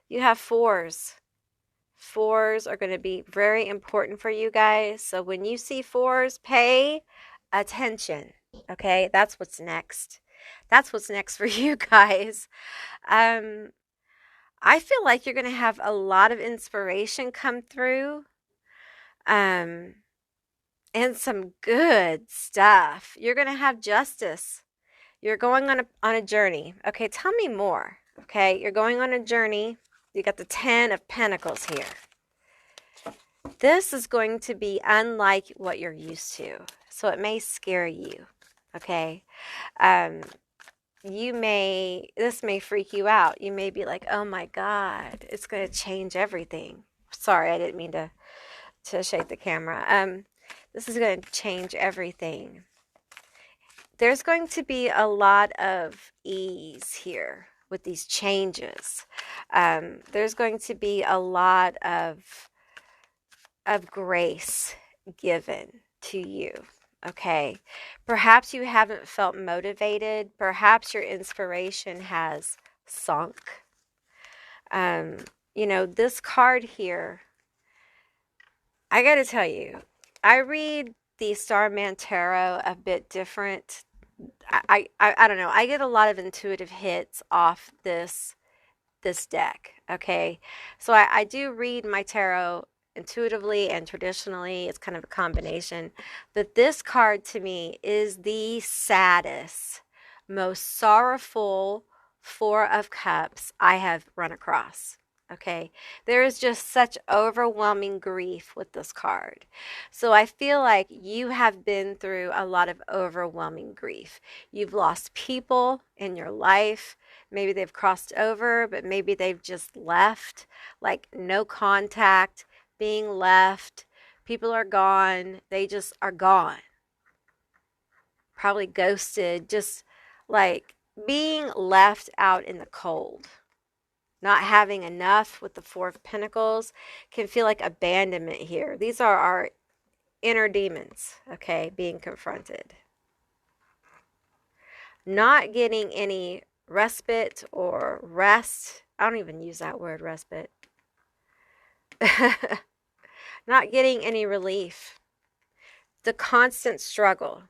You have fours. Fours are going to be very important for you guys. So when you see fours, pay attention. Okay, that's what's next. That's what's next for you guys. I feel like you're going to have a lot of inspiration come through. And some good stuff. You're going to have justice. You're going on a journey. Okay, tell me more. Okay, you're going on a journey. You got the 10 of Pentacles here. This is going to be unlike what you're used to. So it may scare you. Okay. This may freak you out. You may be like, oh my God, it's going to change everything. Sorry, I didn't mean to shake the camera. This is going to change everything. There's going to be a lot of ease here with these changes. There's going to be a lot of grace given to you. Okay. Perhaps you haven't felt motivated. Perhaps your inspiration has sunk. This card here, I got to tell you, I read the Starman Tarot a bit different. I don't know. I get a lot of intuitive hits off this deck. Okay. So I do read my tarot intuitively and traditionally. It's kind of a combination. But this card to me is the saddest, most sorrowful Four of Cups I have run across. Okay, there is just such overwhelming grief with this card. So I feel like you have been through a lot of overwhelming grief. You've lost people in your life. Maybe they've crossed over, but maybe they've just left, like no contact, being left. People are gone. They just are gone. Probably ghosted, just like being left out in the cold. Not having enough with the Four of Pentacles can feel like abandonment here. These are our inner demons, okay, being confronted. Not getting any respite or rest. I don't even use that word, respite. Not getting any relief. The constant struggle.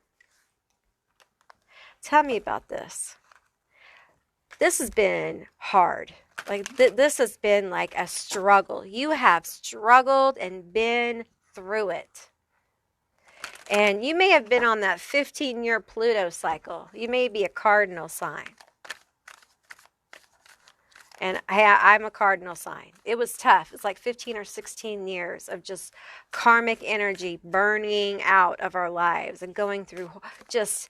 Tell me about this. This has been hard. Like this has been like a struggle. You have struggled and been through it. And you may have been on that 15-year Pluto cycle. You may be a cardinal sign. And I'm a cardinal sign. It was tough. It's like 15 or 16 years of just karmic energy burning out of our lives and going through just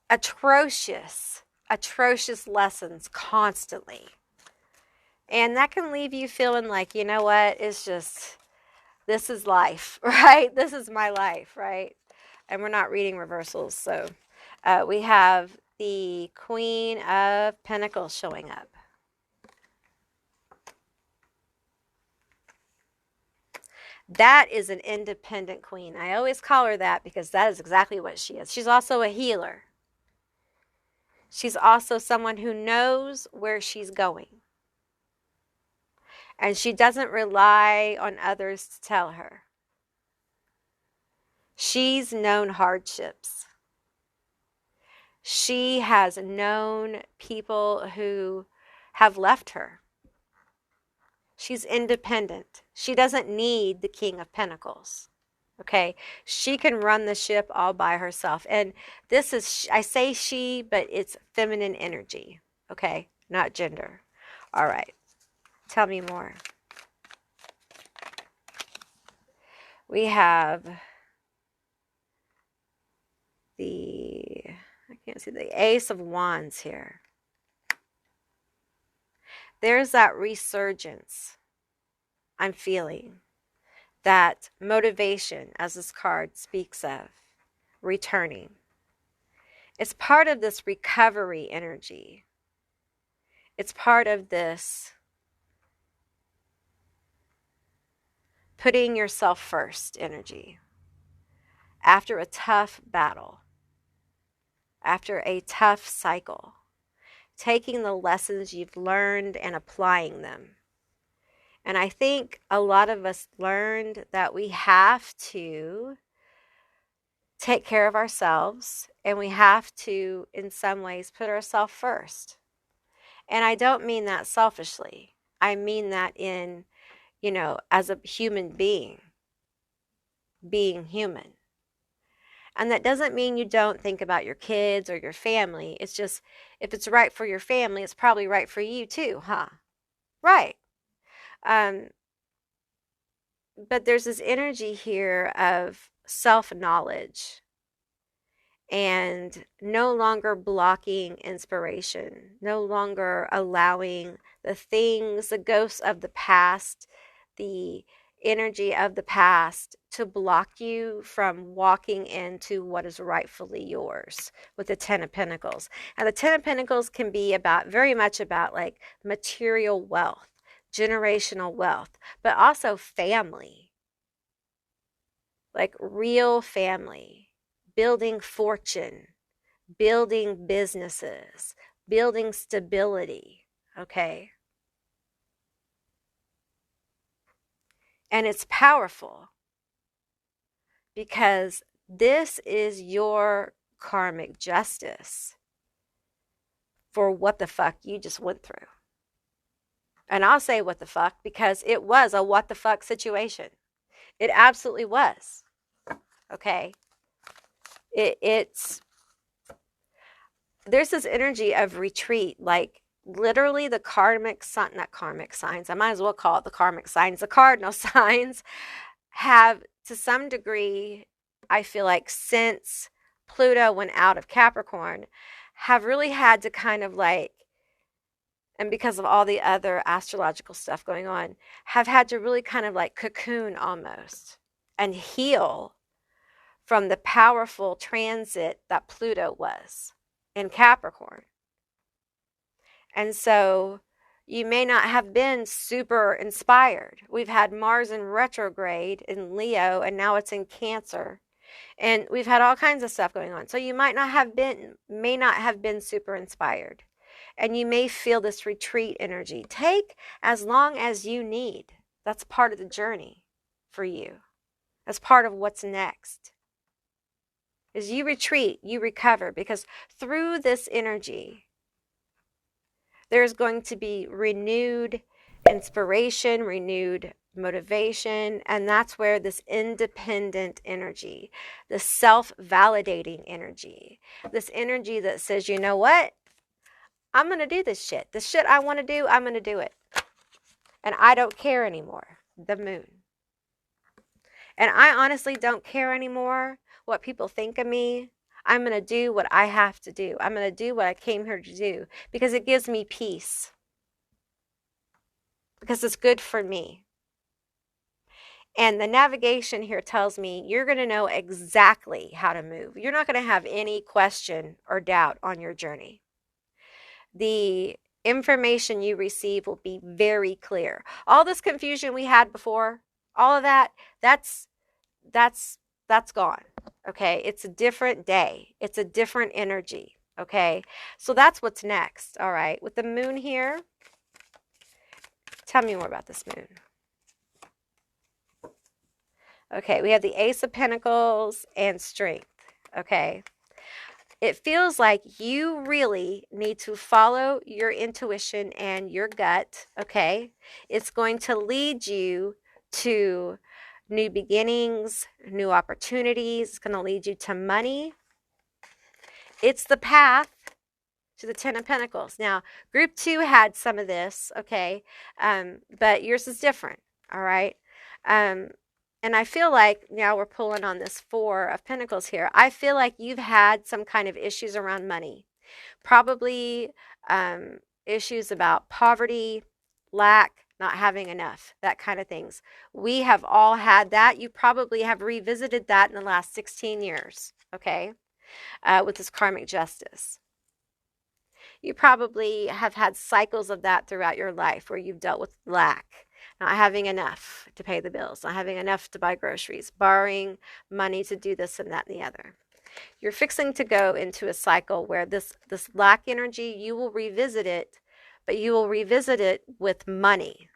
atrocious lessons constantly. And that can leave you feeling like, you know what, it's just, this is life, right? This is my life, right? And we're not reading reversals. So we have the Queen of Pentacles showing up. That is an independent queen. I always call her that because that is exactly what she is. She's also a healer. She's also someone who knows where she's going. And she doesn't rely on others to tell her. She's known hardships. She has known people who have left her. She's independent. She doesn't need the King of Pentacles. Okay, she can run the ship all by herself. And this is, I say she, but it's feminine energy. Okay, not gender. All right, tell me more. We have I can't see the Ace of Wands here. There's that resurgence I'm feeling. That motivation, as this card speaks of, returning. It's part of this recovery energy. It's part of this putting yourself first energy. After a tough battle, after a tough cycle, taking the lessons you've learned and applying them. And I think a lot of us learned that we have to take care of ourselves and we have to, in some ways, put ourselves first. And I don't mean that selfishly. I mean that in, as a human being human. And that doesn't mean you don't think about your kids or your family. It's just, if it's right for your family, it's probably right for you too, huh? Right. But there's this energy here of self-knowledge and no longer blocking inspiration, no longer allowing the things, the ghosts of the past, the energy of the past to block you from walking into what is rightfully yours with the Ten of Pentacles. And the Ten of Pentacles can be very much about like material wealth, generational wealth, but also family, like real family, building fortune, building businesses, building stability, okay? And it's powerful because this is your karmic justice for what the fuck you just went through. And I'll say what the fuck because it was a what the fuck situation. It absolutely was. Okay? It's there's this energy of retreat, like literally the not karmic signs, I might as well call it the karmic signs, the cardinal signs have to some degree, I feel like since Pluto went out of Capricorn, have really had to kind of like, and because of all the other astrological stuff going on, have had to really kind of like cocoon almost and heal from the powerful transit that Pluto was in Capricorn. And so you may not have been super inspired. We've had Mars in retrograde in Leo, and now it's in Cancer. And we've had all kinds of stuff going on. So you may not have been super inspired. And you may feel this retreat energy. Take as long as you need. That's part of the journey for you. That's part of what's next. As you retreat, you recover, because through this energy, there's going to be renewed inspiration, renewed motivation, and that's where this independent energy, the self-validating energy, this energy that says, you know what? I'm going to do this shit. The shit I want to do, I'm going to do it. And I don't care anymore. The moon. And I honestly don't care anymore what people think of me. I'm going to do what I have to do. I'm going to do what I came here to do because it gives me peace. because it's good for me. And the navigation here tells me you're going to know exactly how to move. You're not going to have any question or doubt on your journey. The information you receive will be very clear. All this confusion we had before, all of that, that's gone. Okay? It's a different day. It's a different energy. Okay? So that's what's next. All right. With the moon here, tell me more about this moon. Okay, we have the Ace of Pentacles and Strength. Okay. It feels like you really need to follow your intuition and your gut. Okay. It's going to lead you to new beginnings, new opportunities. It's going to lead you to money. It's the path to the Ten of Pentacles. Now, group 2 had some of this, okay, but yours is different, all right? And I feel like now we're pulling on this 4 of Pentacles here. I feel like you've had some kind of issues around money, probably issues about poverty, lack, not having enough, that kind of things. We have all had that. You probably have revisited that in the last 16 years, okay, with this karmic justice. You probably have had cycles of that throughout your life where you've dealt with lack, not having enough to pay the bills, not having enough to buy groceries, borrowing money to do this and that and the other. You're fixing to go into a cycle where this lack energy, you will revisit it, but you will revisit it with money.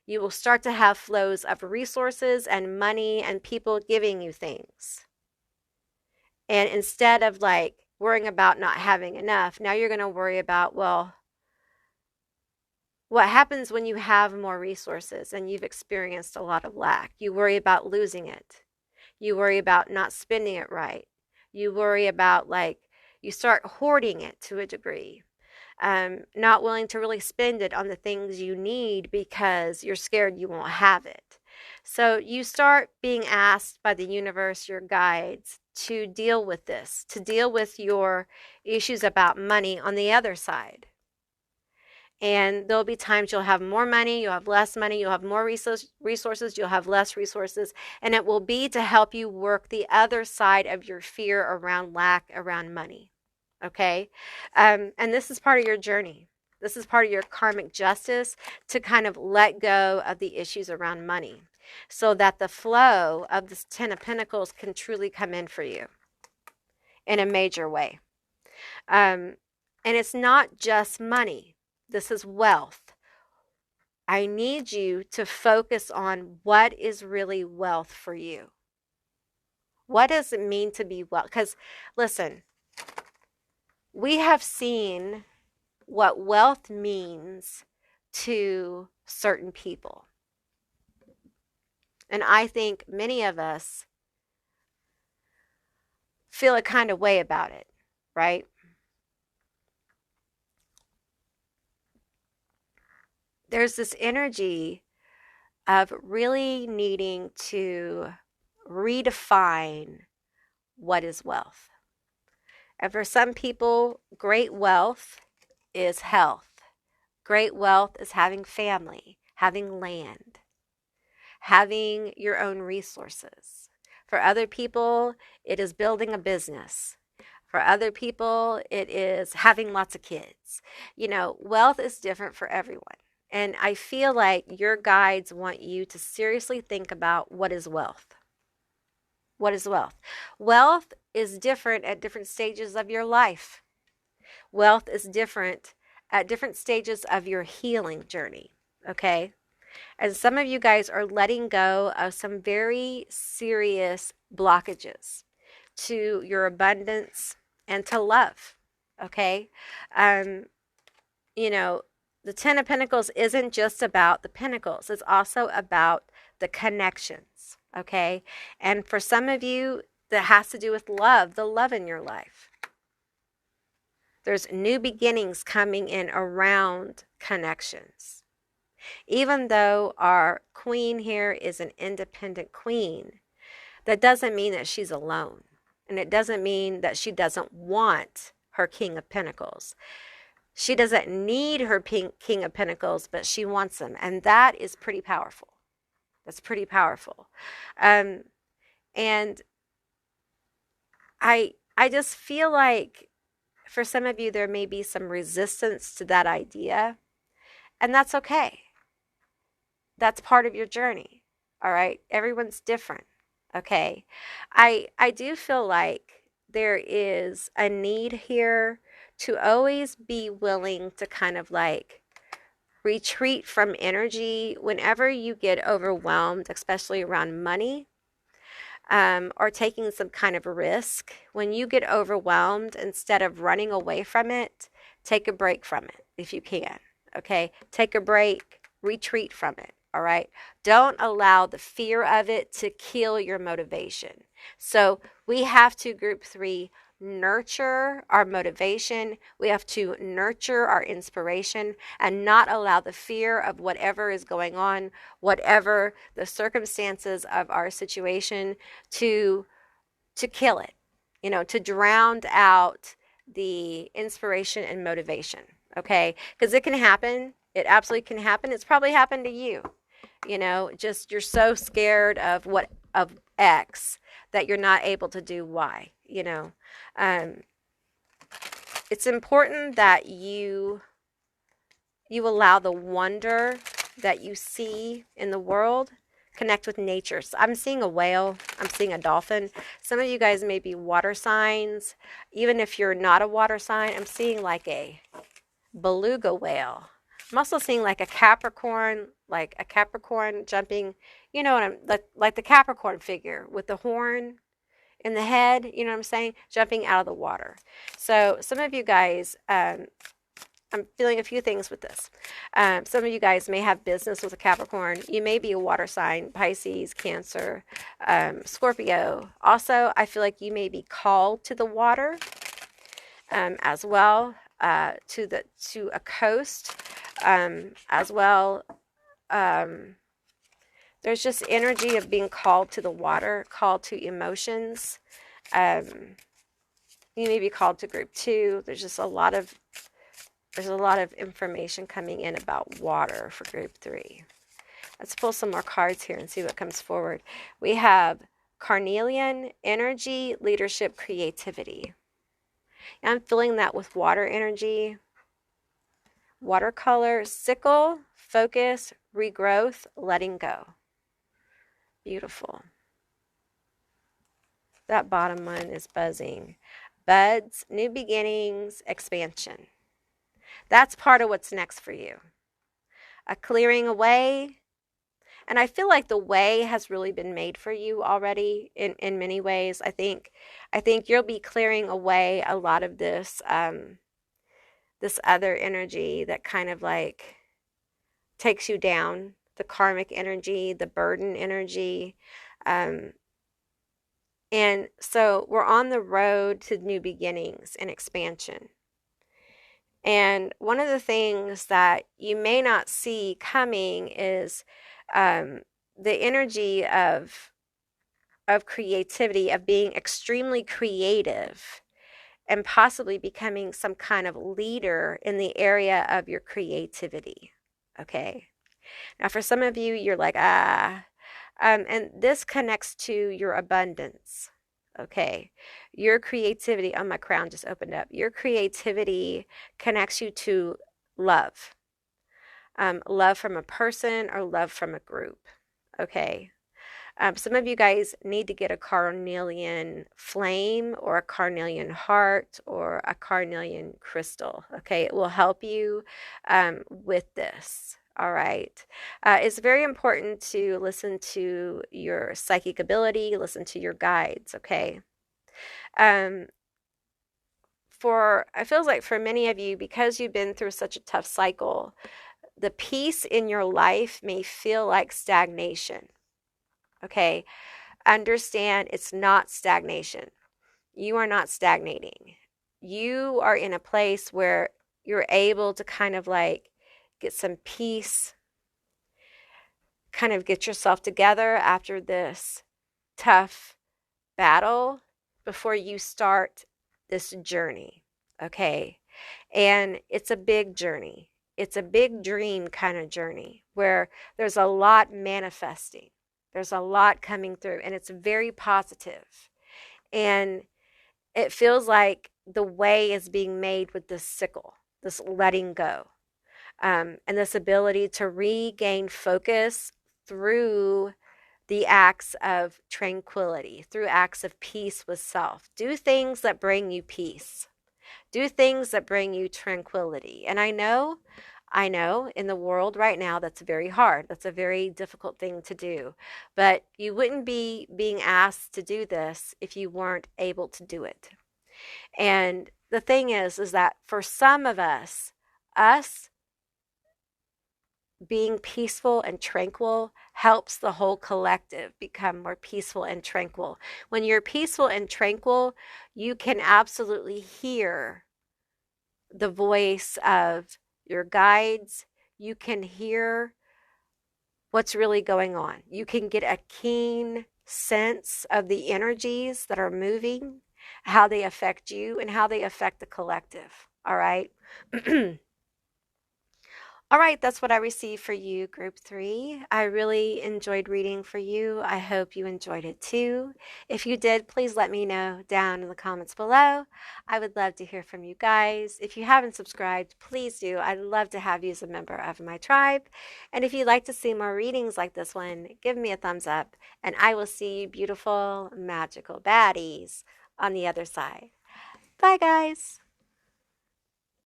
You will start to have flows of resources and money and people giving you things. And instead of like worrying about not having enough, now you're going to worry about, well, what happens when you have more resources and you've experienced a lot of lack? You worry about losing it. You worry about not spending it right. You worry about, like, you start hoarding it to a degree. Not willing to really spend it on the things you need because you're scared you won't have it. So you start being asked by the universe, your guides, to deal with this, to deal with your issues about money on the other side. And there'll be times you'll have more money, you'll have less money, you'll have more resources, you'll have less resources. And it will be to help you work the other side of your fear around lack, around money. Okay? And this is part of your journey. This is part of your karmic justice to kind of let go of the issues around money so that the flow of this Ten of Pentacles can truly come in for you in a major way. And it's not just money. This is wealth. I need you to focus on what is really wealth for you. What does it mean to be wealth? Because listen, we have seen what wealth means to certain people. And I think many of us feel a kind of way about it, right? There's this energy of really needing to redefine what is wealth. And for some people, great wealth is health. Great wealth is having family, having land, having your own resources. For other people, it is building a business. For other people, it is having lots of kids. You know, wealth is different for everyone. And I feel like your guides want you to seriously think about what is wealth. What is wealth? Wealth is different at different stages of your life. Wealth is different at different stages of your healing journey, okay? And some of you guys are letting go of some very serious blockages to your abundance and to love, okay? You know, the Ten of Pentacles isn't just about the pentacles. It's also about the connections, okay? And for some of you, that has to do with love, the love in your life. There's new beginnings coming in around connections. Even though our queen here is an independent queen, that doesn't mean that she's alone. And it doesn't mean that she doesn't want her King of Pentacles. She doesn't need her pink King of Pentacles, but she wants them. And that is pretty powerful. That's pretty powerful. And I just feel like for some of you, there may be some resistance to that idea. And that's okay. That's part of your journey. All right. Everyone's different. Okay. I do feel like there is a need here to always be willing to kind of like retreat from energy whenever you get overwhelmed, especially around money, or taking some kind of risk. When you get overwhelmed, instead of running away from it, take a break from it if you can. Okay, take a break, retreat from it. All right, don't allow the fear of it to kill your motivation. So we have to, group 3, nurture our motivation. We have to nurture our inspiration and not allow the fear of whatever is going on, whatever the circumstances of our situation, to kill it, to drown out the inspiration and motivation. Okay, because it can happen. It absolutely can happen. It's probably happened to you. Just you're so scared of X that you're not able to do Y. It's important that you allow the wonder that you see in the world connect with nature. So I'm seeing a whale. I'm seeing a dolphin. Some of you guys may be water signs. Even if you're not a water sign, I'm seeing like a beluga whale. I'm also seeing like a Capricorn jumping, what I'm like the Capricorn figure with the horn in the head, what I'm saying, jumping out of the water. So some of you guys, I'm feeling a few things with this. Some of you guys may have business with a Capricorn. You may be a water sign, Pisces, Cancer, Scorpio. Also, I feel like you may be called to the water as well, to a coast as well. There's just energy of being called to the water, called to emotions. You may be called to group 2. There's a lot of information coming in about water for group 3. Let's pull some more cards here and see what comes forward. We have Carnelian, energy, leadership, creativity. I'm feeling that with water energy. Watercolor, sickle, focus, regrowth, letting go. Beautiful. That bottom one is buzzing. Buds, new beginnings, expansion. That's part of what's next for you. A clearing away. And I feel like the way has really been made for you already in many ways. I think you'll be clearing away a lot of this this other energy that kind of like takes you down, the karmic energy, the burden energy. And so we're on the road to new beginnings and expansion. And one of the things that you may not see coming is the energy of creativity, of being extremely creative and possibly becoming some kind of leader in the area of your creativity. Okay. Now, for some of you, you're like, and this connects to your abundance. Okay. Your creativity, oh, my crown just opened up. Your creativity connects you to love. Love from a person or love from a group. Okay. Some of you guys need to get a carnelian flame or a carnelian heart or a carnelian crystal. Okay. It will help you with this. All right. It's very important to listen to your psychic ability, listen to your guides. Okay. It feels like for many of you, because you've been through such a tough cycle, the peace in your life may feel like stagnation. Okay. Understand it's not stagnation. You are not stagnating. You are in a place where you're able to kind of like get some peace, kind of get yourself together after this tough battle before you start this journey. Okay. And it's a big journey. It's a big dream kind of journey where there's a lot manifesting. There's a lot coming through, and it's very positive. And it feels like the way is being made with this sickle, this letting go, and this ability to regain focus through the acts of tranquility, through acts of peace with self. Do things that bring you peace. Do things that bring you tranquility. And I know in the world right now that's very hard. That's a very difficult thing to do. But you wouldn't be being asked to do this if you weren't able to do it. And the thing is that for some of us being peaceful and tranquil helps the whole collective become more peaceful and tranquil. When you're peaceful and tranquil, you can absolutely hear the voice of your guides. You can hear what's really going on. You can get a keen sense of the energies that are moving, how they affect you, and how they affect the collective. All right. All right, that's what I received for you, Group 3. I really enjoyed reading for you. I hope you enjoyed it too. If you did, please let me know down in the comments below. I would love to hear from you guys. If you haven't subscribed, please do. I'd love to have you as a member of my tribe. And if you'd like to see more readings like this one, give me a thumbs up, and I will see you beautiful, magical baddies on the other side. Bye, guys.